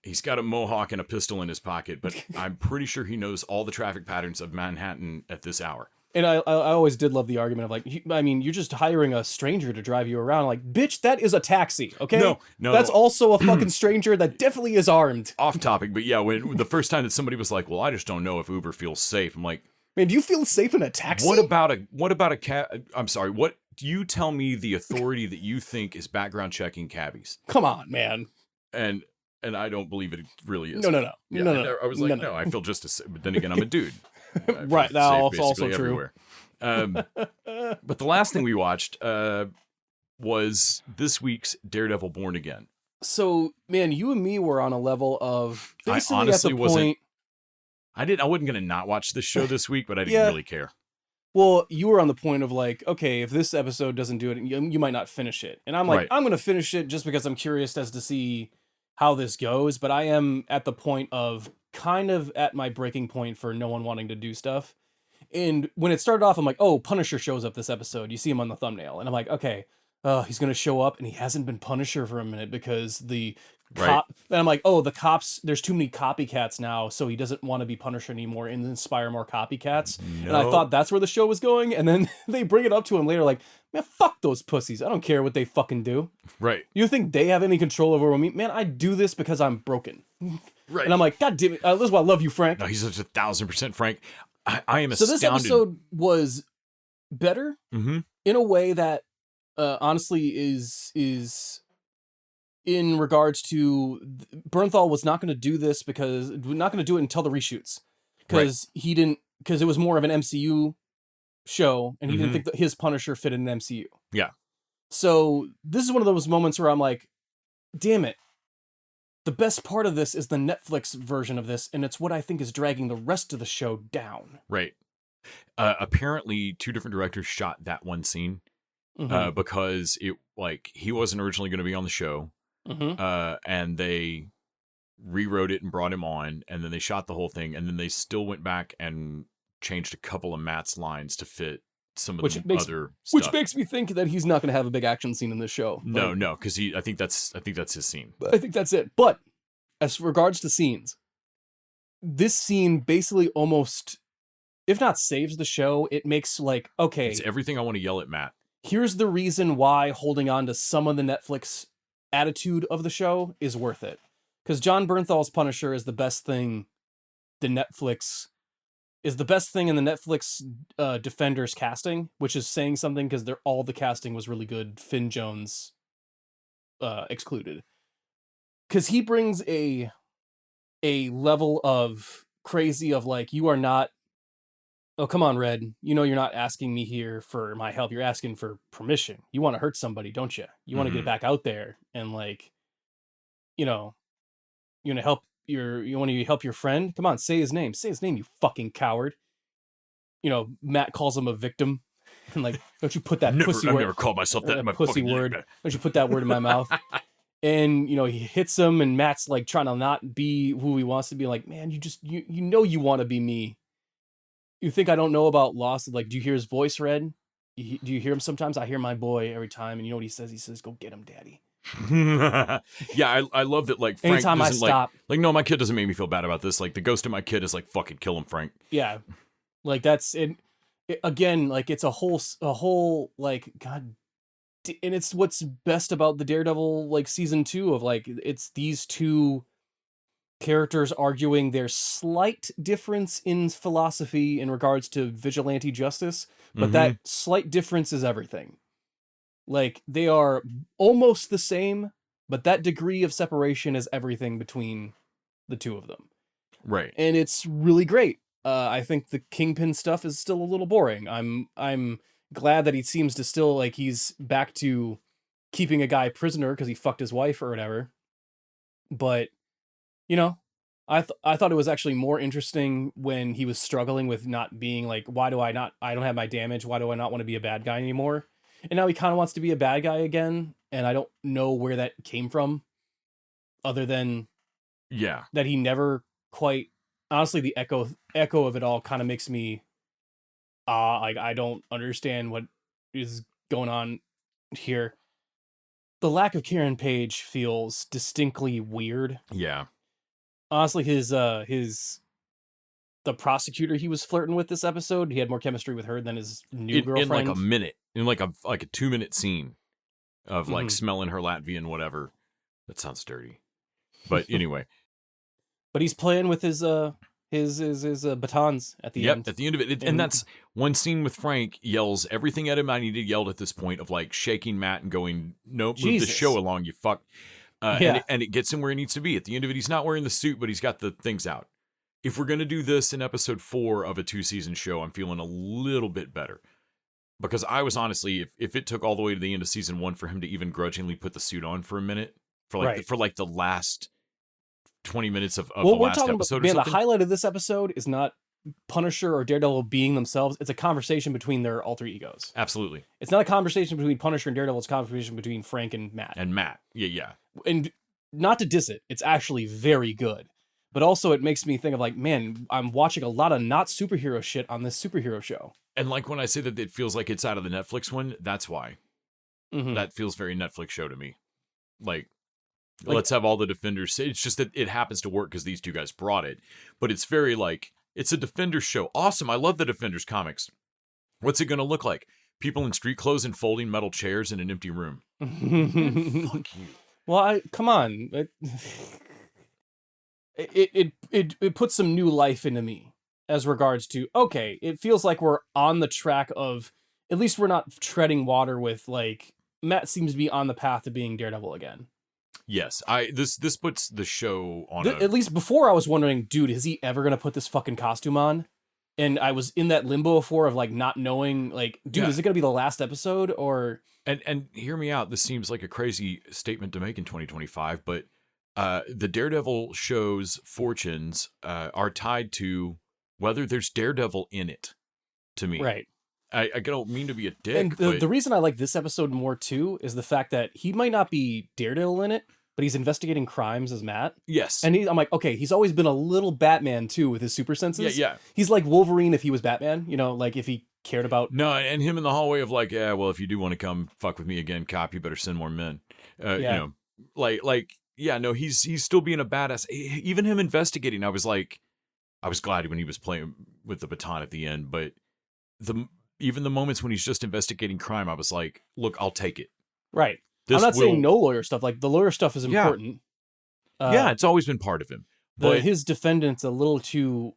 He's got a mohawk and a pistol in his pocket, but I'm pretty sure he knows all the traffic patterns of Manhattan at this hour. And I always did love the argument of like, I mean, you're just hiring a stranger to drive you around. Like, bitch, that is a taxi, okay? No. That's also a fucking stranger that definitely is armed. Off topic, but yeah, when the first time that somebody was like, well, I just don't know if Uber feels safe. I'm like, man, do you feel safe in a taxi? What about a cab? I'm sorry, what do you tell me the authority that you think is background checking cabbies? Come on, man. And I don't believe it really is. No. Yeah, No. I was like, no, I feel just as, but then again, I'm a dude. Right, that's also true. But the last thing we watched was this week's Daredevil Born Again. So, man, you and me were on a level of basically I honestly at the wasn't. point. I wasn't gonna not watch this show this week, but I didn't really care. Well, you were on the point of like, okay, if this episode doesn't do it, you might not finish it. And I'm like, Right. I'm going to finish it just because I'm curious as to see how this goes. But I am at the point of kind of at my breaking point for no one wanting to do stuff. And when it started off, I'm like, oh, Punisher shows up this episode. You see him on the thumbnail. And I'm like, okay, he's going to show up. And he hasn't been Punisher for a minute because the cop... And I'm like, oh, the cops, there's too many copycats now. So he doesn't want to be Punisher anymore and inspire more copycats. No. And I thought that's where the show was going. And then they bring it up to him later like, man, fuck those pussies. I don't care what they fucking do. Right. You think they have any control over me? Man, I do this because I'm broken. Right. And I'm like, God damn it. This is why I love you, Frank. No, he's such 1,000% Frank. I am So astounded. this episode was better Mm-hmm. in a way that honestly is in regards to Bernthal was not going to do this because we're not going to do it until the reshoots because because it was more of an MCU show and he didn't think that his Punisher fit in an MCU. Yeah. So this is one of those moments where I'm like, damn it. The best part of this is the Netflix version of this, and it's what I think is dragging the rest of the show down. Right. Apparently, two different directors shot that one scene because it he wasn't originally going to be on the show, and they rewrote it and brought him on, and then they shot the whole thing, and then they still went back and changed a couple of Matt's lines to fit some of other stuff. Which makes me think that he's not going to have a big action scene in this show. No, because I think that's his scene. I think that's it. But as regards to scenes, this scene basically almost, if not saves the show, it makes like, okay, It's everything I want to yell at Matt. Here's the reason why holding on to some of the Netflix attitude of the show is worth it. Because John Bernthal's Punisher is the best thing in the Netflix Defenders casting, which is saying something because all the casting was really good. Finn Jones excluded, because he brings a level of crazy of like, you are not. Oh, come on, Red. You know you're not asking me here for my help. You're asking for permission. You want to hurt somebody, don't you? You want to get back out there and like, you want to help your friend? Come on, say his name. Say his name, you fucking coward. Matt calls him a victim. And like, don't you put that pussy word. I've never called myself that in my pussy fucking word. name. Don't you put that word in my mouth. And, he hits him and Matt's like trying to not be who he wants to be. Like, man, you want to be me. You think I don't know about Lost? Like, do you hear his voice, Red? Do you hear him sometimes? I hear my boy every time. And you know what he says? He says, go get him, daddy. Yeah, I love that. Like, Frank anytime I doesn't stop, like, no, my kid doesn't make me feel bad about this. Like, the ghost of my kid is like, fucking kill him, Frank. Yeah, like that's it. Again, like it's a whole like God, and it's what's best about the Daredevil like season 2 of like it's these two characters arguing their slight difference in philosophy in regards to vigilante justice, but that slight difference is everything. Like, they are almost the same, but that degree of separation is everything between the two of them. Right. And it's really great. I think the Kingpin stuff is still a little boring. I'm glad that he seems to still, like, he's back to keeping a guy prisoner because he fucked his wife or whatever. But, you know, I thought it was actually more interesting when he was struggling with not being like, I don't have my damage. Why do I not want to be a bad guy anymore? And now he kind of wants to be a bad guy again. And I don't know where that came from other than that he never quite, honestly, the echo of it all kind of makes me, like, I don't understand what is going on here. The lack of Karen Page feels distinctly weird. Yeah. Honestly, the prosecutor he was flirting with this episode, he had more chemistry with her than his new girlfriend. In like a minute, in like a 2-minute scene of like smelling her Latvian whatever. That sounds dirty, but anyway. But he's playing with his batons at the end. Yep, at the end of it. And that's one scene with Frank yells everything at him I needed yelled at this point of like shaking Matt and going, no, move the show along, you fuck. And it gets him where he needs to be. At the end of it, he's not wearing the suit, but he's got the things out. If we're going to do this in episode 4 of a 2-season show, I'm feeling a little bit better. Because I was honestly, if it took all the way to the end of season 1 for him to even grudgingly put the suit on for a minute, for like the last 20 minutes of the last episode or something. The highlight of this episode is not Punisher or Daredevil being themselves. It's a conversation between their alter egos. Absolutely. It's not a conversation between Punisher and Daredevil. It's a conversation between Frank and Matt. Yeah. And not to diss it, it's actually very good. But also it makes me think of like, man, I'm watching a lot of not superhero shit on this superhero show. And like when I say that it feels like it's out of the Netflix one, that's why. That feels very Netflix show to me. Like, let's have all the Defenders. It's just that it happens to work because these two guys brought it. But it's very like, it's a Defenders show. Awesome. I love the Defenders comics. What's it going to look like? People in street clothes and folding metal chairs in an empty room. Man, fuck you. Well, come on. It puts some new life into me as regards to, okay, it feels like we're on the track of, at least we're not treading water with, like, Matt seems to be on the path to being Daredevil again. Yes, this puts the show on At least before I was wondering, dude, is he ever going to put this fucking costume on? And I was in that limbo before of like not knowing, like, dude, is it going to be the last episode or... And hear me out. This seems like a crazy statement to make in 2025, but the Daredevil show's fortunes are tied to whether there's Daredevil in it, to me. Right. I don't mean to be a dick. And the reason I like this episode more, too, is the fact that he might not be Daredevil in it, but he's investigating crimes as Matt. Yes. And I'm like, okay, he's always been a little Batman, too, with his super senses. Yeah. He's like Wolverine if he was Batman, you know, like if he cared about... No, and him in the hallway of like, yeah, well, if you do want to come fuck with me again, cop, you better send more men. You know, yeah, no, he's still being a badass. Even him investigating, I was glad when he was playing with the baton at the end, but even the moments when he's just investigating crime, I was like, look, I'll take it. Right. I'm not saying no lawyer stuff. Like, the lawyer stuff is important. Yeah, it's always been part of him. But his defendant's a little too,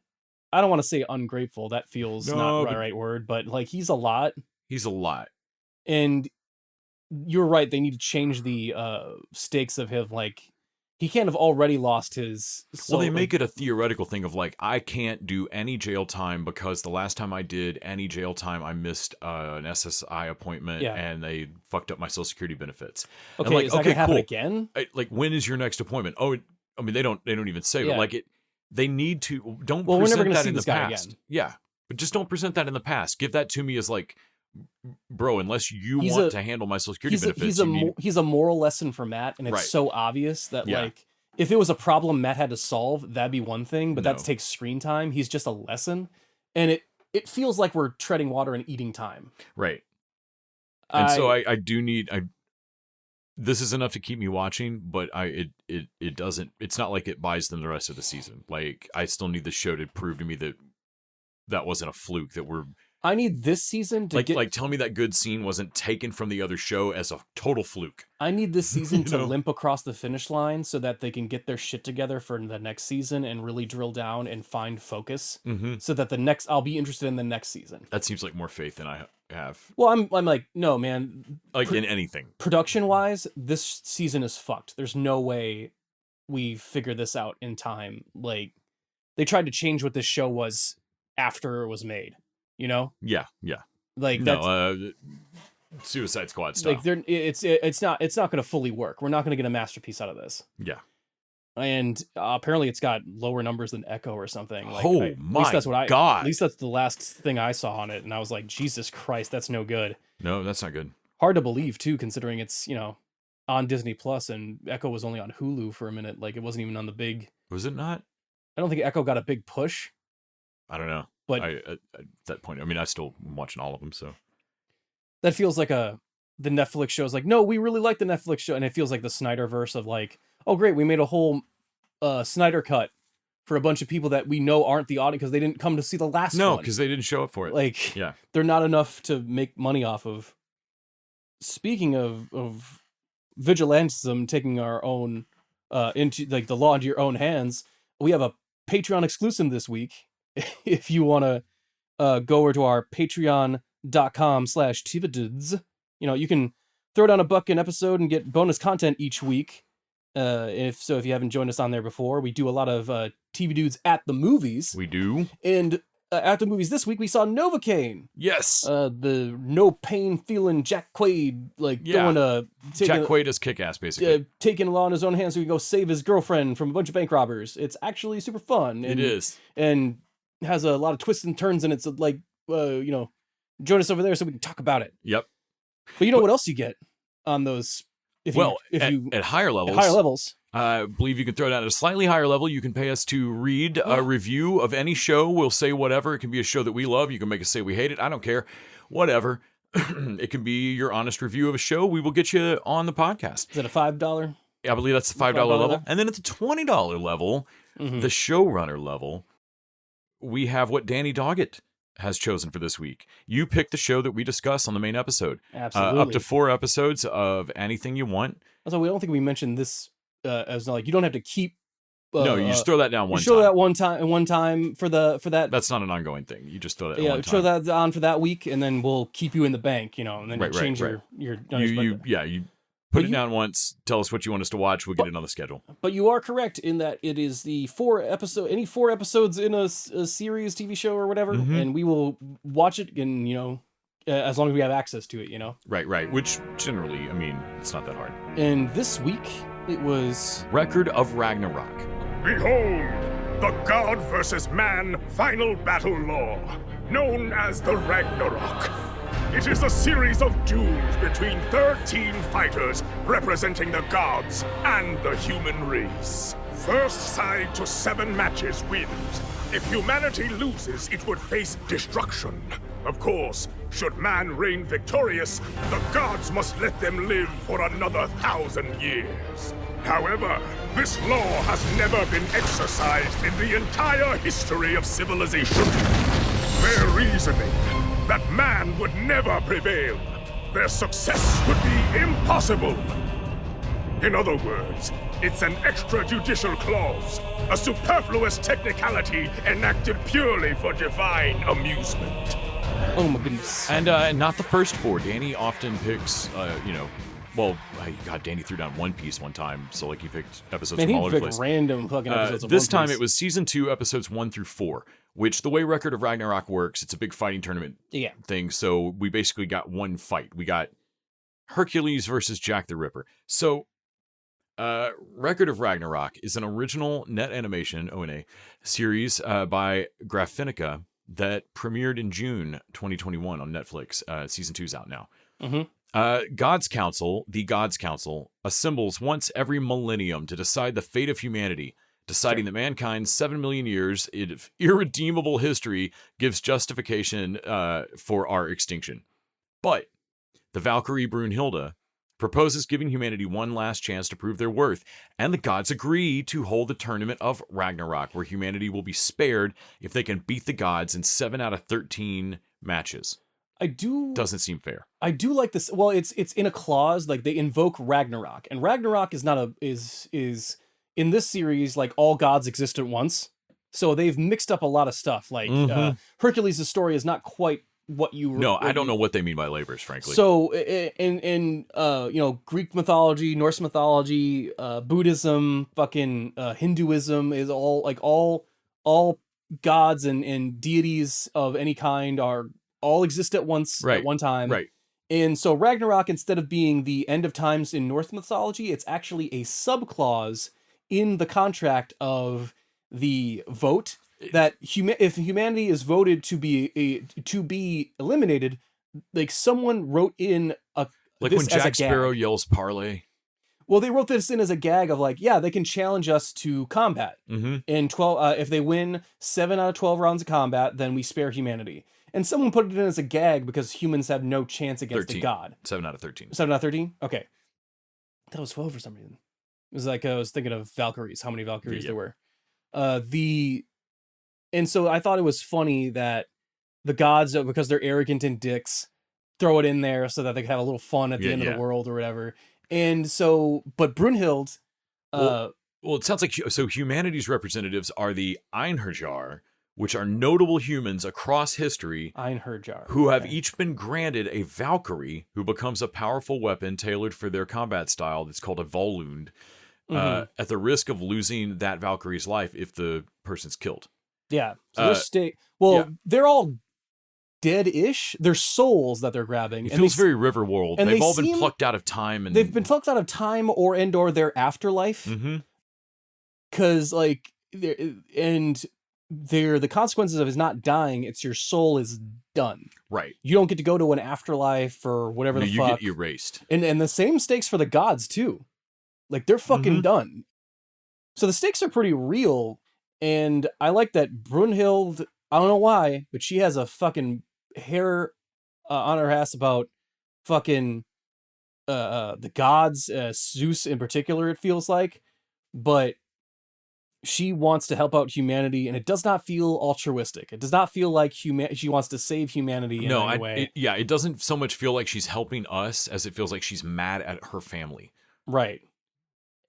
I don't want to say ungrateful. That feels not the right word. But, like, he's a lot. He's a lot. And you're right. They need to change the stakes of him. Like, he can't have already lost his soul. Well, they make it a theoretical thing of like, I can't do any jail time because the last time I did any jail time, I missed an SSI appointment and they fucked up my Social Security benefits. Okay, like, is that gonna happen again? Like, when is your next appointment? Oh, I mean, they don't even say, but like they need to, don't we're never present gonna that see in the this guy past. again. Yeah, but just don't present that in the past. Give that to me as like, bro, unless you want to handle my Social Security benefits. He's a moral lesson for Matt, and it's so obvious that like, if it was a problem Matt had to solve, that'd be one thing, but that takes screen time. He's just a lesson, and it feels like we're treading water and eating time. Right. And so I do need this is enough to keep me watching, but it doesn't. It's not like it buys them the rest of the season. Like, I still need the show to prove to me that wasn't a fluke, that we're I need this season to Like tell me that good scene wasn't taken from the other show as a total fluke. I need this season to know? limp across the finish line so that they can get their shit together for the next season and really drill down and find focus. Mm-hmm. So that I'll be interested in the next season. That seems like more faith than I have. Well, I'm like, no, man. Like in anything. Production wise, this season is fucked. There's no way we figure this out in time. Like, they tried to change what this show was after it was made. You know? Yeah. Like No, Suicide Squad stuff. like it's not going to fully work. We're not going to get a masterpiece out of this. Yeah. And apparently it's got lower numbers than Echo or something. Like, Oh at my least that's what God. At least that's the last thing I saw on it, and I was like, Jesus Christ, that's no good. No, that's not good. Hard to believe too, considering it's on Disney Plus, and Echo was only on Hulu for a minute. Like, it wasn't even on the big. Was it not? I don't think Echo got a big push. I don't know. But at that point, I mean, I'm still watching all of them, so. that feels like the Netflix show is like, no, we really like the Netflix show, and it feels like the Snyderverse of like, oh great, we made a whole Snyder cut for a bunch of people that we know aren't the audience because they didn't come to see the last one. No, because they didn't show up for it. Like, yeah, they're not enough to make money off of. Speaking of vigilantism, taking our own into like the law into your own hands, we have a Patreon exclusive this week. If you want to go over to our patreon.com/tvdudes, you can throw down $1 an episode and get bonus content each week. If you haven't joined us on there before, we do a lot of TV Dudes at the movies. we do. And at the movies this week, we saw Novocaine. Yes. The no pain feeling Jack Quaid, like Yeah. going Jack Quaid is kick-ass, basically. taking the law in his own hands so he can go save his girlfriend from a bunch of bank robbers. It's actually super fun. It is. And has a lot of twists and turns, and it's like, join us over there so we can talk about it. Yep. But you know what else you get on those? At higher levels. Higher levels. I believe you can throw it out at a slightly higher level. You can pay us to read a review of any show. We'll say whatever. It can be a show that we love. You can make us say we hate it. I don't care. Whatever. It can be your honest review of a show. We will get you on the podcast. Is it a $5? I believe that's the $5 level. And then at the $20 level, the showrunner level, we have what Danny Doggett has chosen for this week. You pick the show that we discuss on the main episode. Absolutely. Up to 4 episodes of anything you want. Also, we don't think we mentioned this as like you don't have to keep. No, you just throw that down one time. Show that one time for that. That's not an ongoing thing. You just throw that. Yeah, one time. show that on for that week, and then we'll keep you in the bank, and then you change your. You put it down once. Tell us what you want us to watch. We'll get it on the schedule. But you are correct in that it is the 4 episodes in a series, TV show, or whatever, and we will watch it, and as long as we have access to it, Right. Which generally, I mean, it's not that hard. And this week it was Record of Ragnarok. Behold, the God versus man final battle law, known as the Ragnarok. It is a series of duels between 13 fighters representing the gods and the human race. First side to 7 matches wins. If humanity loses, it would face destruction. Of course, should man reign victorious, the gods must let them live for another 1,000 years. However, this law has never been exercised in the entire history of civilization. Their reasoning, that man would never prevail. Their success would be impossible. In other words, it's an extrajudicial clause, a superfluous technicality enacted purely for divine amusement. oh my goodness. And not the first 4. Danny often picks, Danny threw down One Piece one time, so like he picked episodes from all over the place. Random fucking episodes of This One time Piece. it was season 2, episodes 1 through 4, which the way Record of Ragnarok works, it's a big fighting tournament thing. So we basically got one fight. We got Hercules versus Jack the Ripper. So Record of Ragnarok is an original net animation ONA series by Graphinica that premiered in June 2021 on Netflix. Season 2 is out now. The Gods Council assembles once every millennium to decide the fate of humanity, deciding that mankind's 7 million years of irredeemable history gives justification for our extinction. But the Valkyrie Brunhilde proposes giving humanity one last chance to prove their worth, and the gods agree to hold the tournament of Ragnarok, where humanity will be spared if they can beat the gods in 7 out of 13 matches. I do Doesn't seem fair. I do like this. Well, it's in a clause, like they invoke Ragnarok, and Ragnarok is not a is in this series, like all gods exist at once. So they've mixed up a lot of stuff. Like Hercules' story is not quite what you. No, I don't know what they mean by labors, frankly. So in Greek mythology, Norse mythology, Buddhism, fucking Hinduism is all gods and deities of any kind are all exist at once at one time. Right. And so Ragnarok, instead of being the end of times in Norse mythology, it's actually a subclause in the contract of the vote that if humanity is voted to be eliminated, like someone wrote in like when Jack Sparrow yells parlay. Well, they wrote this in as a gag of like, yeah, they can challenge us to combat. In 12, if they win 7 out of 12 rounds of combat, then we spare humanity. And someone put it in as a gag because humans have no chance against 13. a god. 7 out of 13. 7 out of 13? Okay. I thought it was 12 for some reason. It was like I was thinking of Valkyries, how many Valkyries there were. And so I thought it was funny that the gods, because they're arrogant and dicks, throw it in there so that they can have a little fun at the end of the world or whatever. And so, but Brunhild... well, it sounds like... So humanity's representatives are the Einherjar, which are notable humans across history who have each been granted a Valkyrie who becomes a powerful weapon tailored for their combat style that's called a Volund, at the risk of losing that Valkyrie's life if the person's killed. Yeah. So they're all dead-ish. They're souls that they're grabbing. It feels very Riverworld. And they've all been plucked out of time. And they've been plucked out of time or their afterlife. Because, like, the consequences of is not dying, it's your soul is done. Right. You don't get to go to an afterlife or whatever the fuck. You get erased. And the same stakes for the gods too. Like they're fucking done. So the stakes are pretty real. And I like that Brunhild, I don't know why, but she has a fucking hair on her ass about fucking the gods, Zeus in particular, it feels like. But she wants to help out humanity, and it does not feel altruistic. It does not feel like she wants to save humanity in any way. It doesn't so much feel like she's helping us as it feels like she's mad at her family. Right.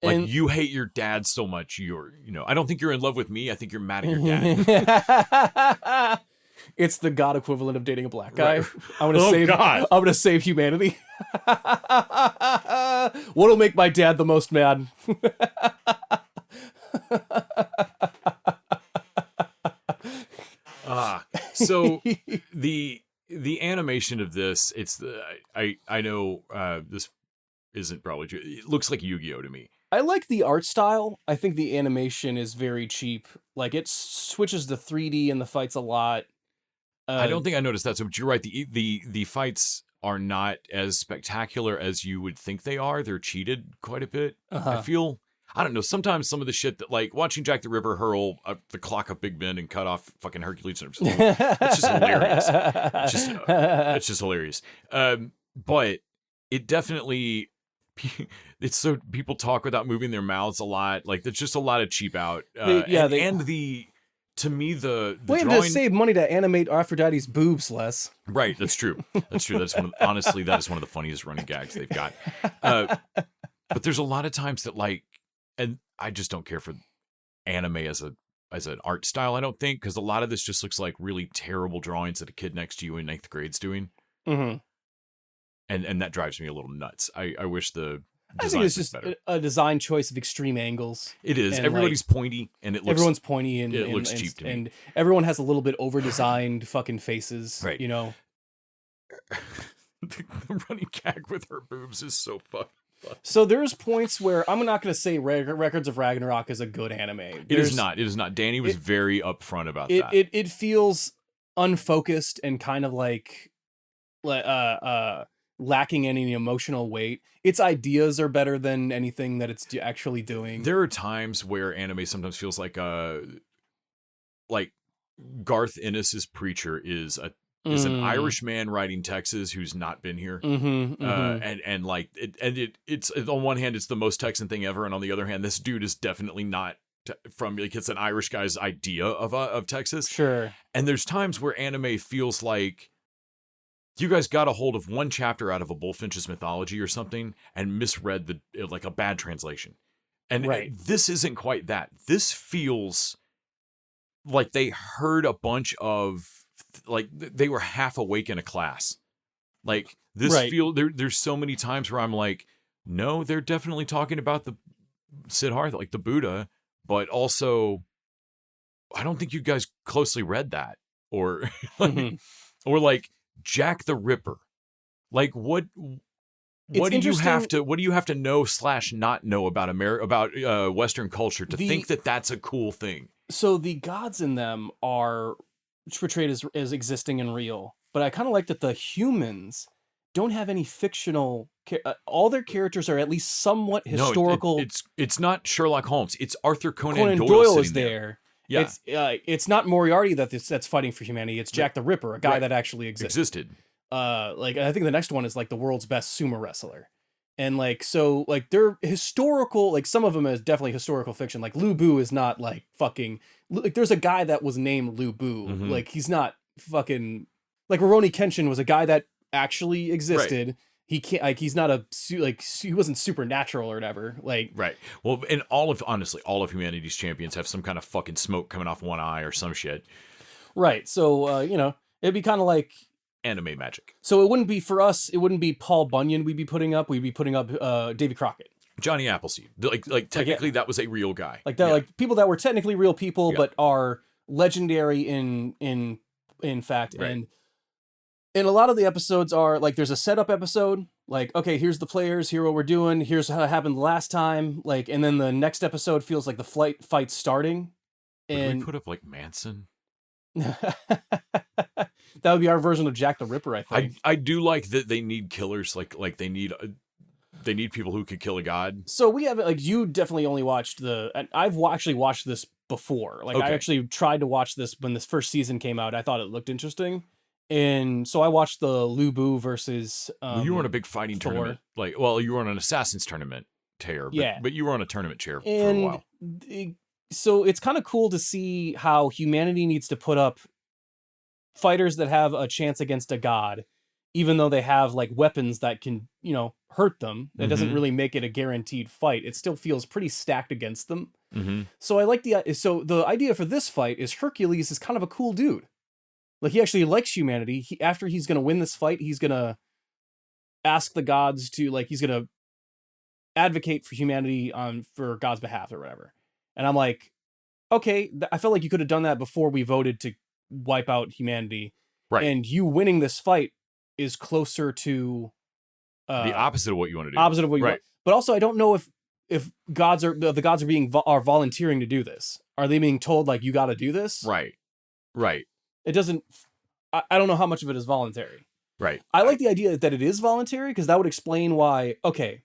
Like, you hate your dad so much, I don't think you're in love with me. I think you're mad at your dad. It's the god equivalent of dating a black guy. Right. I'm gonna save humanity. What'll make my dad the most mad? So the animation of this, I know this isn't probably true. It looks like Yu-Gi-Oh to me. I like the art style. I think the animation is very cheap. Like it switches to 3D in the fights a lot. I don't think I noticed that. So, but you're right. The fights are not as spectacular as you would think they are. They're cheated quite a bit. I don't know. Sometimes some of the shit that, like, watching Jack the Ripper hurl the clock of Big Ben and cut off fucking Hercules' arms. It's just hilarious. It's just hilarious. But it definitely, it's so people talk without moving their mouths a lot. Like, there's just a lot of cheap out. To me, the we drawing... have to save money to animate Aphrodite's boobs less. Right, that's true. That's true. Honestly, that is one of the funniest running gags they've got. But there's a lot of times that, like, and I just don't care for anime as an art style, I don't think, because a lot of this just looks like really terrible drawings that a kid next to you in 9th grade's doing. And that drives me a little nuts. I wish the I think it's just a design choice of extreme angles. It is. Everybody's pointy, and it looks... Everyone's pointy, and it looks cheap to me. And everyone has a little bit over-designed fucking faces, right. You know? The running gag with her boobs is so fucking fun. So there's points where I'm not going to say Records of Ragnarok is a good anime. It is not. It is not. Danny was very upfront about that. It feels unfocused and kind of like lacking any emotional weight. Its ideas are better than anything that it's actually doing. There are times where anime sometimes feels like Garth Ennis's Preacher is an Irish man writing Texas who's not been here. It's on one hand it's the most Texan thing ever, and on the other hand this dude is definitely not from, like, it's an Irish guy's idea of Texas. Sure. And there's times where anime feels like you guys got a hold of one chapter out of a Bullfinch's mythology or something and misread like a bad translation. And Right. this isn't quite that. This feels like they heard a bunch of, like, they were half awake in a class. Like, this Right. there's so many times where I'm like, no, they're definitely talking about the Siddhartha, like the Buddha, but also, I don't think you guys closely read that. Or, Mhm. or like Jack the Ripper. Like, what do you have to know / not know about Western culture to think that that's a cool thing? So the gods in them are portrayed as existing and real, but I kind of like that the humans don't have any fictional. All their characters are at least somewhat historical. No, it's not Sherlock Holmes. It's Arthur Conan Doyle Doyle sitting is there. Yeah. It's not Moriarty that's fighting for humanity. It's Jack the Ripper, a guy that actually existed. Like I think the next one is like the world's best sumo wrestler. And like, so like they're historical, like some of them is definitely historical fiction. Like Lu Bu is not like fucking, like there's a guy that was named Lu Bu. Mhm. Like he's not fucking, like Rurouni Kenshin was a guy that actually existed. Right. He can't, like, he's not he wasn't supernatural or whatever. Like, Right. Well, and honestly, all of humanity's champions have some kind of fucking smoke coming off one eye or some shit. right. So, it'd be kind of like, Anime magic. so it wouldn't be for us. It wouldn't be Paul Bunyan we'd be putting up. We'd be putting up Davy Crockett. Johnny Appleseed. Like technically that was a real guy. Like that, like people that were technically real people, Yeah. but are legendary in fact. Right. And a lot of the episodes are like, there's a setup episode. Like, okay, here's the players. Here what we're doing. Here's how it happened last time. Like, and then the next episode feels like the fight's starting. Would And we put up like Manson? that would be our version of Jack the Ripper, I think. I do like that they need killers. Like they need people who could kill a god. So we have, like, you definitely only watched I've actually watched this before. Like, I Okay. actually tried to watch this when this first season came out. I thought it looked interesting. And so I watched the Lu Bu versus Well, you were on a big fighting Thor. tournament. Like, well, you were on an Assassin's tournament chair. But, Yeah. but you were on a tournament chair for a and while. so it's kind of cool to see how humanity needs to put up fighters that have a chance against a god, even though they have like weapons that can, hurt them. That doesn't Mhm. really make it a guaranteed fight. It still feels pretty stacked against them. Mm-hmm. So I like the idea for this fight is Hercules is kind of a cool dude. Like, he actually likes humanity. After he's going to win this fight, he's going to ask the gods to, like, he's going to advocate for humanity for God's behalf or whatever. And I'm like, okay, I felt like you could have done that before we voted to wipe out humanity. Right. And you winning this fight is closer to The opposite of what you want to do. opposite of what you Right. want. But also, I don't know if the gods are volunteering to do this. Are they being told, like, you got to do this? Right. Right. It doesn't. I don't know how much of it is voluntary. Right. I like the idea that it is voluntary, because that would explain why. Okay,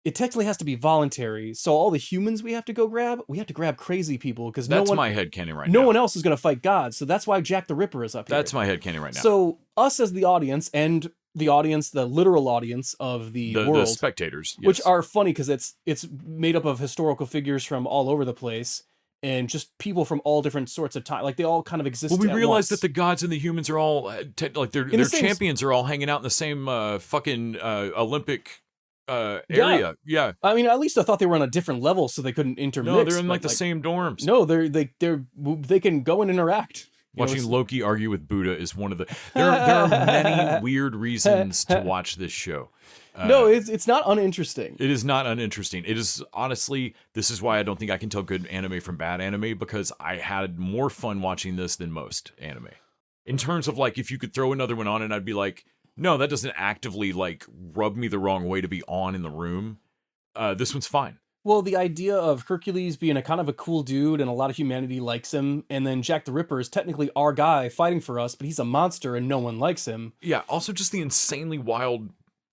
it technically has to be voluntary. So all the humans we have to grab crazy people, because That's my headcanon right no now. one else is going to fight gods. So that's why Jack the Ripper is up here. That's my headcanon right now. So us as the audience, and the audience, the literal audience of the the world, spectators, which yes. are funny because it's made up of historical figures from all over the place. And just people from all different sorts of time, like they all kind of exist. Well, we at realize once. that the gods and the humans are all like their the same champions are all hanging out in the same fucking Olympic area. Yeah. I mean, at least I thought they were on a different level, so they couldn't intermix. No, they're in but, like the same dorms. No, they can go and interact. You know, Watching it's- Loki argue with Buddha is one of the. There are many weird reasons to watch this show. no, it's not uninteresting. It is not uninteresting. It is honestly, this is why I don't think I can tell good anime from bad anime, because I had more fun watching this than most anime. In terms of like, if you could throw another one on and I'd be like, no, that doesn't actively like rub me the wrong way to be on in the room. This one's fine. Well, the idea of Hercules being a kind of a cool dude and a lot of humanity likes him, and then Jack the Ripper is technically our guy fighting for us, but he's a monster and no one likes him. Yeah. Also, just the insanely wild,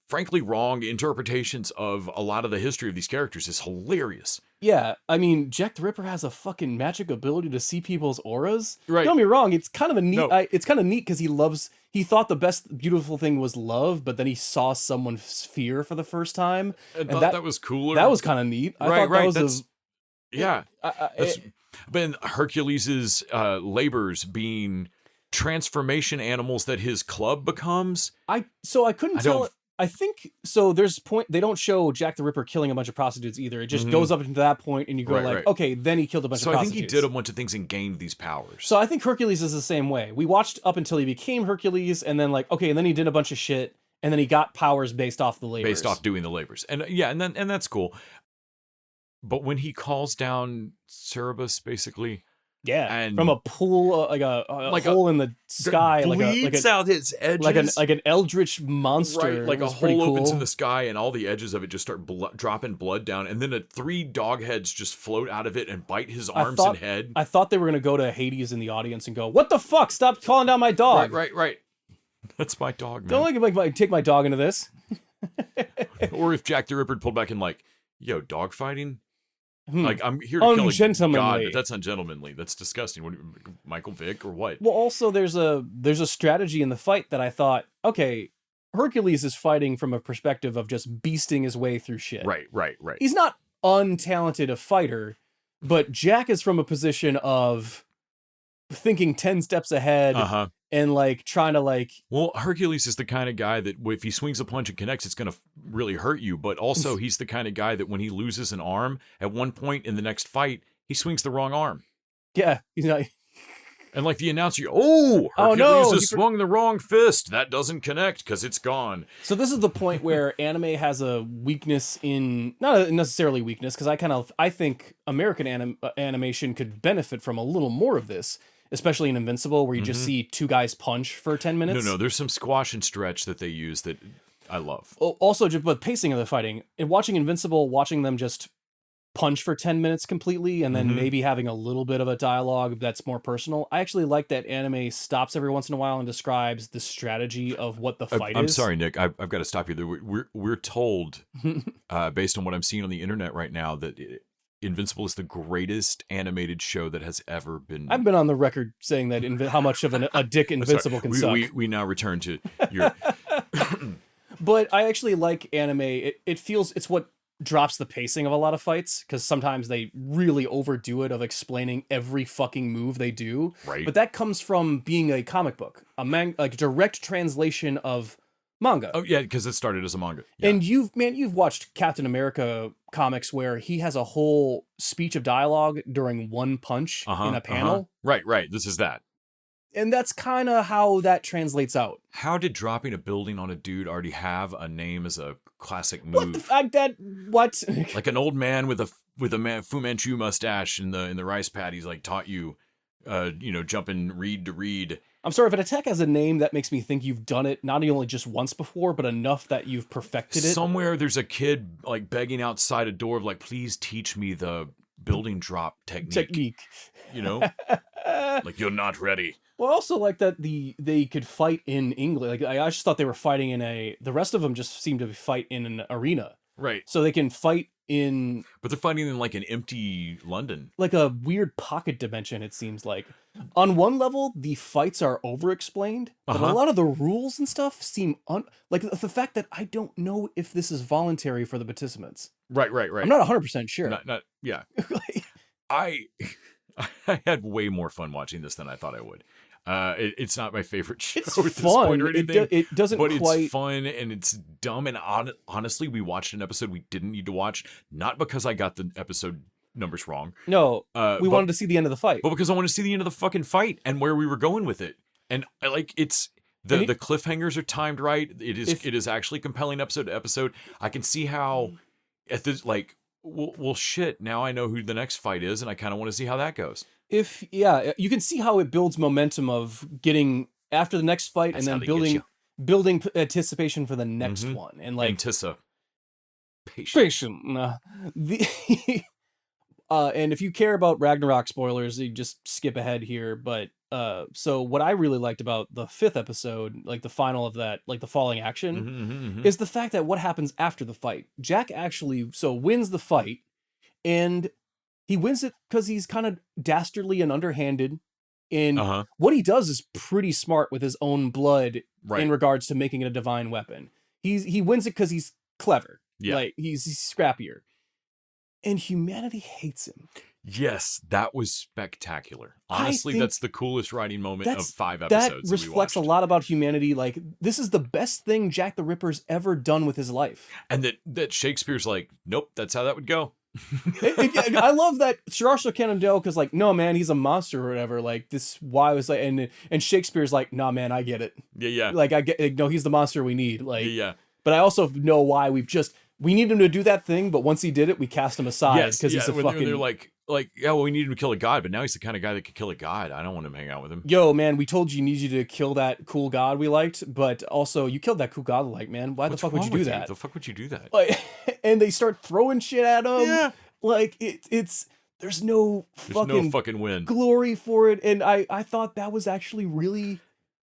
frankly wrong interpretations of a lot of the history of these characters is hilarious. Yeah, I mean, Jack the Ripper has a fucking magic ability to see people's auras. Right. Don't get me wrong, it's kind of a neat. No. It's kind of neat because he thought the best beautiful thing was love, but then he saw someone's fear for the first time. I And thought that was cooler. That was kind of neat. I thought that was yeah. a, That's, but Hercules's labors being transformation animals that his club becomes. I couldn't tell. I think so. There's point. They don't show Jack the Ripper killing a bunch of prostitutes either. It just goes up into that point, and you go like, okay, then he killed a bunch of prostitutes. So I think he did a bunch of things and gained these powers. So I think Hercules is the same way. We watched up until he became Hercules, and then like, okay, and then he did a bunch of shit, and then he got powers based off the labors. Based off doing the labors, and and that's cool. But when he calls down Cerberus, basically. Yeah, and from a pool, like a hole in the sky, bleeds out his edges, like an eldritch monster, right? Like a hole opens in the sky, and all the edges of it just start dropping blood down, and then 3 dog heads just float out of it and bite his arms and head. I thought they were gonna go to Hades in the audience and go, "What the fuck? Stop calling down my dog!" Right. That's my dog, man. Don't take my dog into this. Or if Jack the Ripper pulled back and like, yo, dog fighting. Like, I'm here to kill a god, but that's ungentlemanly. That's disgusting. What, Michael Vick or what? Well, also there's a strategy in the fight that I thought, okay, Hercules is fighting from a perspective of just beasting his way through shit. Right. He's not untalented a fighter, but Jack is from a position of thinking 10 steps ahead and like trying to like. Well, Hercules is the kind of guy that if he swings a punch and connects, it's going to really hurt you. But also he's the kind of guy that when he loses an arm at one point in the next fight, he swings the wrong arm. Yeah. He's not. And like the announcer, Hercules has swung the wrong fist. That doesn't connect because it's gone. So this is the point where anime has a weakness in, not necessarily weakness, because I think American animation could benefit from a little more of this, especially in Invincible, where you just see 2 guys punch for 10 minutes. No, there's some squash and stretch that they use that I love. Also, just the pacing of the fighting, and watching Invincible, watching them just punch for 10 minutes completely, and then maybe having a little bit of a dialogue that's more personal. I actually like that anime stops every once in a while and describes the strategy of what the fight is. I'm sorry, Nick. I've got to stop you there. We're told, based on what I'm seeing on the internet right now, that Invincible is the greatest animated show that has ever been. I've been on the record saying that how much of a dick Invincible can suck. We now return to your. But I actually like anime. It feels it's what drops the pacing of a lot of fights, because sometimes they really overdo it of explaining every fucking move they do. Right. But that comes from being a comic book, a direct translation of manga. Oh yeah, because it started as a manga. Yeah. And you've watched Captain America comics where he has a whole speech of dialogue during one punch in a panel. Right. This is that. And that's kind of how that translates out. How did dropping a building on a dude already have a name as a classic move? What? Like an old man with a Fu Manchu mustache in the rice paddies like taught you, jumping reed to reed. I'm sorry, if an attack has a name, that makes me think you've done it not only just once before, but enough that you've perfected it. Somewhere there's a kid like begging outside a door of like, please teach me the building drop technique. You know, like you're not ready. Well, I also like that they could fight in England. Like I just thought they were fighting in the rest of them just seem to fight in an arena. Right. So they can fight in. But they're fighting in like an empty London. Like a weird pocket dimension, it seems like. On one level, the fights are over-explained, but a lot of the rules and stuff seem like the fact that I don't know if this is voluntary for the participants. Right. I'm not 100% sure. Yeah. I had way more fun watching this than I thought I would. It's not my favorite show. It's fun. Or anything, it doesn't but quite. It's fun and it's dumb. And honestly, we watched an episode we didn't need to watch, not because I got the episode numbers wrong. No, we wanted to see the end of the fight. But because I wanted to see the end of the fucking fight and where we were going with it. And I like it's the cliffhangers are timed right. It is actually compelling episode to episode. I can see how at this like. Well, shit. Now I know who the next fight is, and I kind of want to see how that goes. You can see how it builds momentum of getting after the next fight, and then building anticipation for the next one, and like anticipation. And if you care about Ragnarok spoilers, you just skip ahead here. But so what I really liked about the 5th episode, like the final of that, like the falling action, is the fact that what happens after the fight. Jack actually wins the fight, and he wins it because he's kind of dastardly and underhanded. And what he does is pretty smart with his own blood in regards to making it a divine weapon. He wins it because he's clever. Yeah. Like he's scrappier. And humanity hates him. Yes, that was spectacular. I Honestly, think that's the coolest writing moment of That's 5 that episodes that we reflects a watched. lot about humanity. Like, this is the best thing Jack the Ripper's ever done with his life. And that Shakespeare's like, nope, that's how that would go. I love that Sir Arthur Conan Doyle, because like, no man, he's a monster or whatever. Like, this why was like, and Shakespeare's like, nah man, I get it. Yeah. Like, I get, no, he's the monster we need. Like, Yeah. but I also know why we need him to do that thing, but once he did it, we cast him aside Yes, because he's a when fucking. they're like, yeah, well, we need him to kill a god, but now he's the kind of guy that could kill a god. I don't want him to hang out with him. Yo, man, we told you need you to kill that cool god we liked, but also you killed that cool god we liked, man. Why What's the fuck would you wrong do with that? The fuck would you do that? Like, and they start throwing shit at him. Yeah. Like there's no fucking win. glory for it, and I thought that was actually really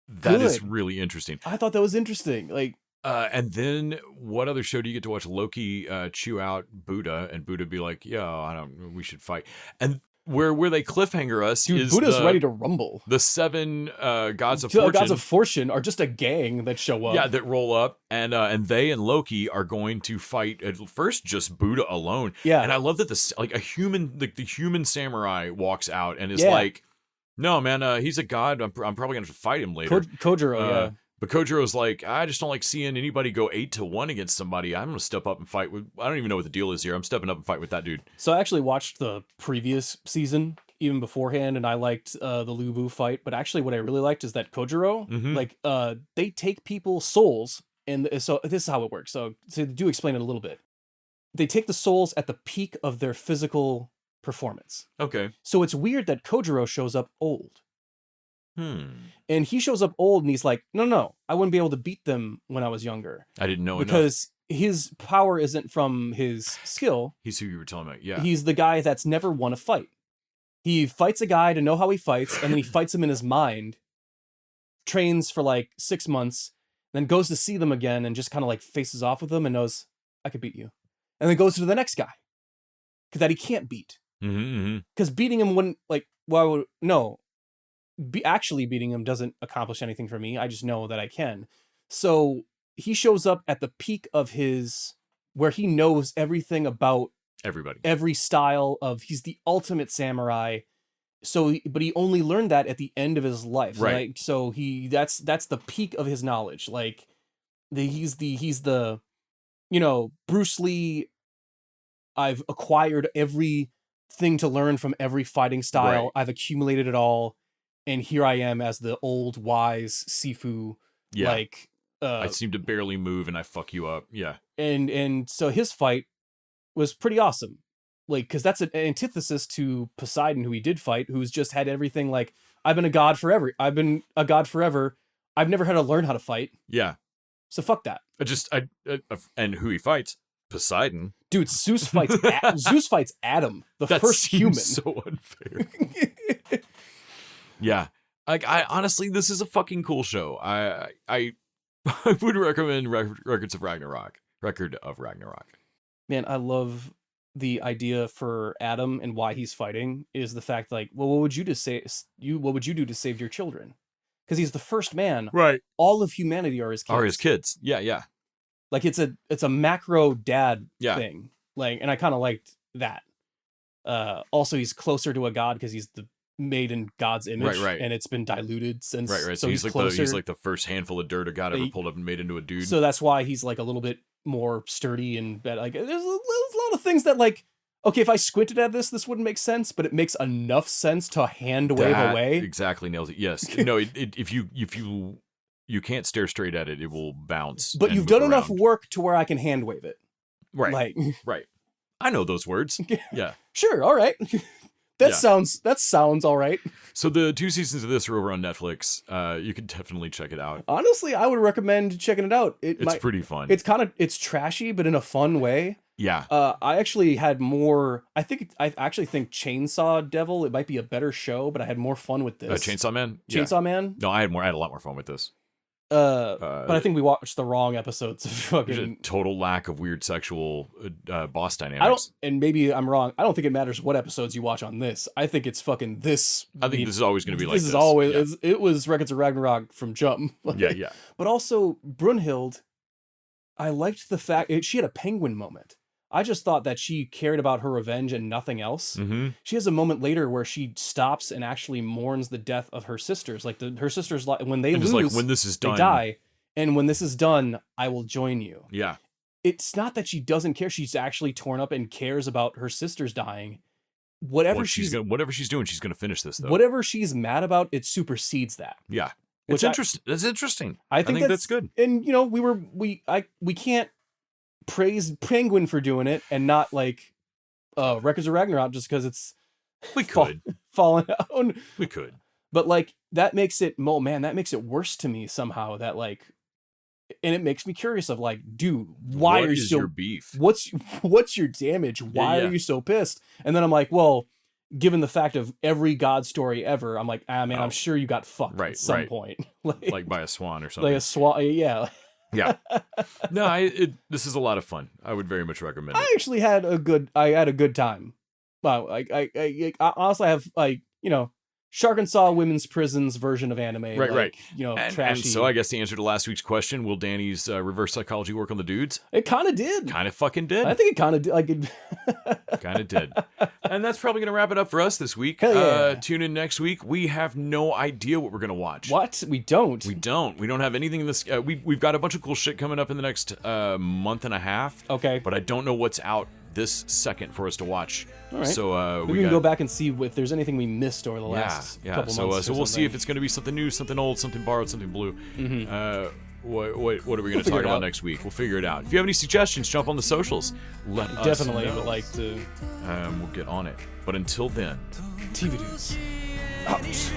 That is good. really interesting. I thought that was interesting. Like, and then what other show do you get to watch? Loki chew out Buddha, and Buddha be like, "Yeah, we should fight." And where they cliffhanger us dude, is Buddha's ready to rumble. The 7 gods of The fortune. gods of fortune are just a gang that show up. Yeah, that roll up, and they and Loki are going to fight at first just Buddha alone. Yeah. And I love that the human samurai walks out and is Yeah. like, "No, man, he's a god. I'm probably gonna have to fight him later." Kojiro, yeah. But Kojiro's like, "I just don't like seeing anybody go 8-1 against somebody. I'm gonna step up and fight with. I don't even know what the deal is here. I'm stepping up and fight with that dude." So I actually watched the previous season even beforehand, and I liked the Lubu fight. But actually, what I really liked is that Kojiro, like, they take people's souls, and so this is how it works. So do explain it a little bit. They take the souls at the peak of their physical performance. Okay. So it's weird that Kojiro shows up old. And he shows up old, and he's like, no, I wouldn't be able to beat them when I was younger. I didn't know because his power isn't from his skill. He's who you were telling me. Yeah. He's the guy that's never won a fight. He fights a guy to know how he fights, and then he fights him in his mind, trains for like 6 months, then goes to see them again and just kind of like faces off with them and knows, I could beat you. And then goes to the next guy that he can't beat. Because beating him wouldn't, like, actually beating him doesn't accomplish anything for me. I just know that I can. So he shows up at the peak of where he knows everything about everybody, every style of, he's the ultimate samurai. So, but he only learned that at the end of his life. Right. Like, so that's the peak of his knowledge. Like, he's the, Bruce Lee, I've acquired everything to learn from every fighting style. Right. I've accumulated it all. And here I am as the old, wise Sifu. Yeah. Like, I seem to barely move and I fuck you up. Yeah. And so his fight was pretty awesome. Like, because that's an antithesis to Poseidon, who he did fight, who's just had everything like, I've been a god forever. I've never had to learn how to fight. Yeah. So fuck that. And who he fights? Poseidon. Dude, Zeus fights Adam, the first human. So unfair. Yeah. Like, I honestly, this is a fucking cool show. I would recommend Record of Ragnarok. Man, I love the idea for Adam and why he's fighting is the fact, like, well, what would you do to save your children? Because he's the first man. Right. All of humanity are his kids. Yeah. Like, it's a macro dad Yeah. thing. Like, and I kind of liked that. Also, he's closer to a god because he's made in God's image, right. And it's been diluted since. Right. So he's like closer. he's like the first handful of dirt a god ever pulled up and made into a dude. So that's why he's like a little bit more sturdy and like. There's a lot of things that, like, okay, if I squinted at this wouldn't make sense, but it makes enough sense to hand wave away. Exactly nails it. Yes. No. If you can't stare straight at it, it will bounce. But you've done enough work to where I can hand wave it. Right. Like, right. I know those words. Yeah. Sure. All right. That sounds all right. So the 2 seasons of this are over on Netflix. You can definitely check it out. Honestly, I would recommend checking it out. It's pretty fun. It's trashy, but in a fun way. Yeah. I actually had more. I actually think Chainsaw Devil, it might be a better show, but I had more fun with this. Chainsaw Man. Chainsaw Man. No, I had a lot more fun with this. But I think we watched the wrong episodes of fucking. There's a total lack of weird sexual boss dynamics. And maybe I'm wrong. I don't think it matters what episodes you watch on this. I think it's fucking this. I think this is always going to be like this. This is always. Yeah. It was Records of Ragnarok from jump. Yeah. But also Brunhild, I liked the fact she had a penguin moment. I just thought that she cared about her revenge and nothing else. Mm-hmm. She has a moment later where she stops and actually mourns the death of her sisters. Like her sisters, when they And lose, just like, when this is done, they die. And when this is done, I will join you. Yeah. It's not that she doesn't care. She's actually torn up and cares about her sisters dying. Whatever she's doing, she's gonna finish this though. Whatever she's mad about, it supersedes that. Yeah. It's interesting. That's interesting. I think that's good. And you know, we can't praise Penguin for doing it and not like Records of Ragnarok just because it's we could fallen out. We could. But like that makes it that makes it worse to me somehow, that like, and it makes me curious of like, dude, why are you so your beef? What's your damage? Why are you so pissed? And then I'm like, well, given the fact of every God story ever, I'm like, man, I'm sure you got fucked at some point. like by a swan or something. Like a swan, yeah. Yeah. No, this is a lot of fun. I would very much recommend it. I actually had a good time. Wow, I honestly have, like, you know, Shark and Saw women's prisons version of anime. Right. You know, and trashy. so I guess the answer to last week's question, will Danny's reverse psychology work on the dudes? It kind of did. Kind of fucking did. I think it kind of did. Like it kind of did. And that's probably going to wrap it up for us this week. Hell yeah. Tune in next week. We have no idea what we're going to watch. What? We don't. We don't have anything in this. We've got a bunch of cool shit coming up in the next month and a half. Okay. But I don't know what's out this second for us to watch. All right. So we can go back and see if there's anything we missed over the last couple months. So we'll see if it's going to be something new, something old, something borrowed, something blue. Mm-hmm. What are we going to talk about next week? We'll figure it out. If you have any suggestions, jump on the socials. Let us definitely know. would like to. We'll get on it. But until then, TV dudes. Ouch.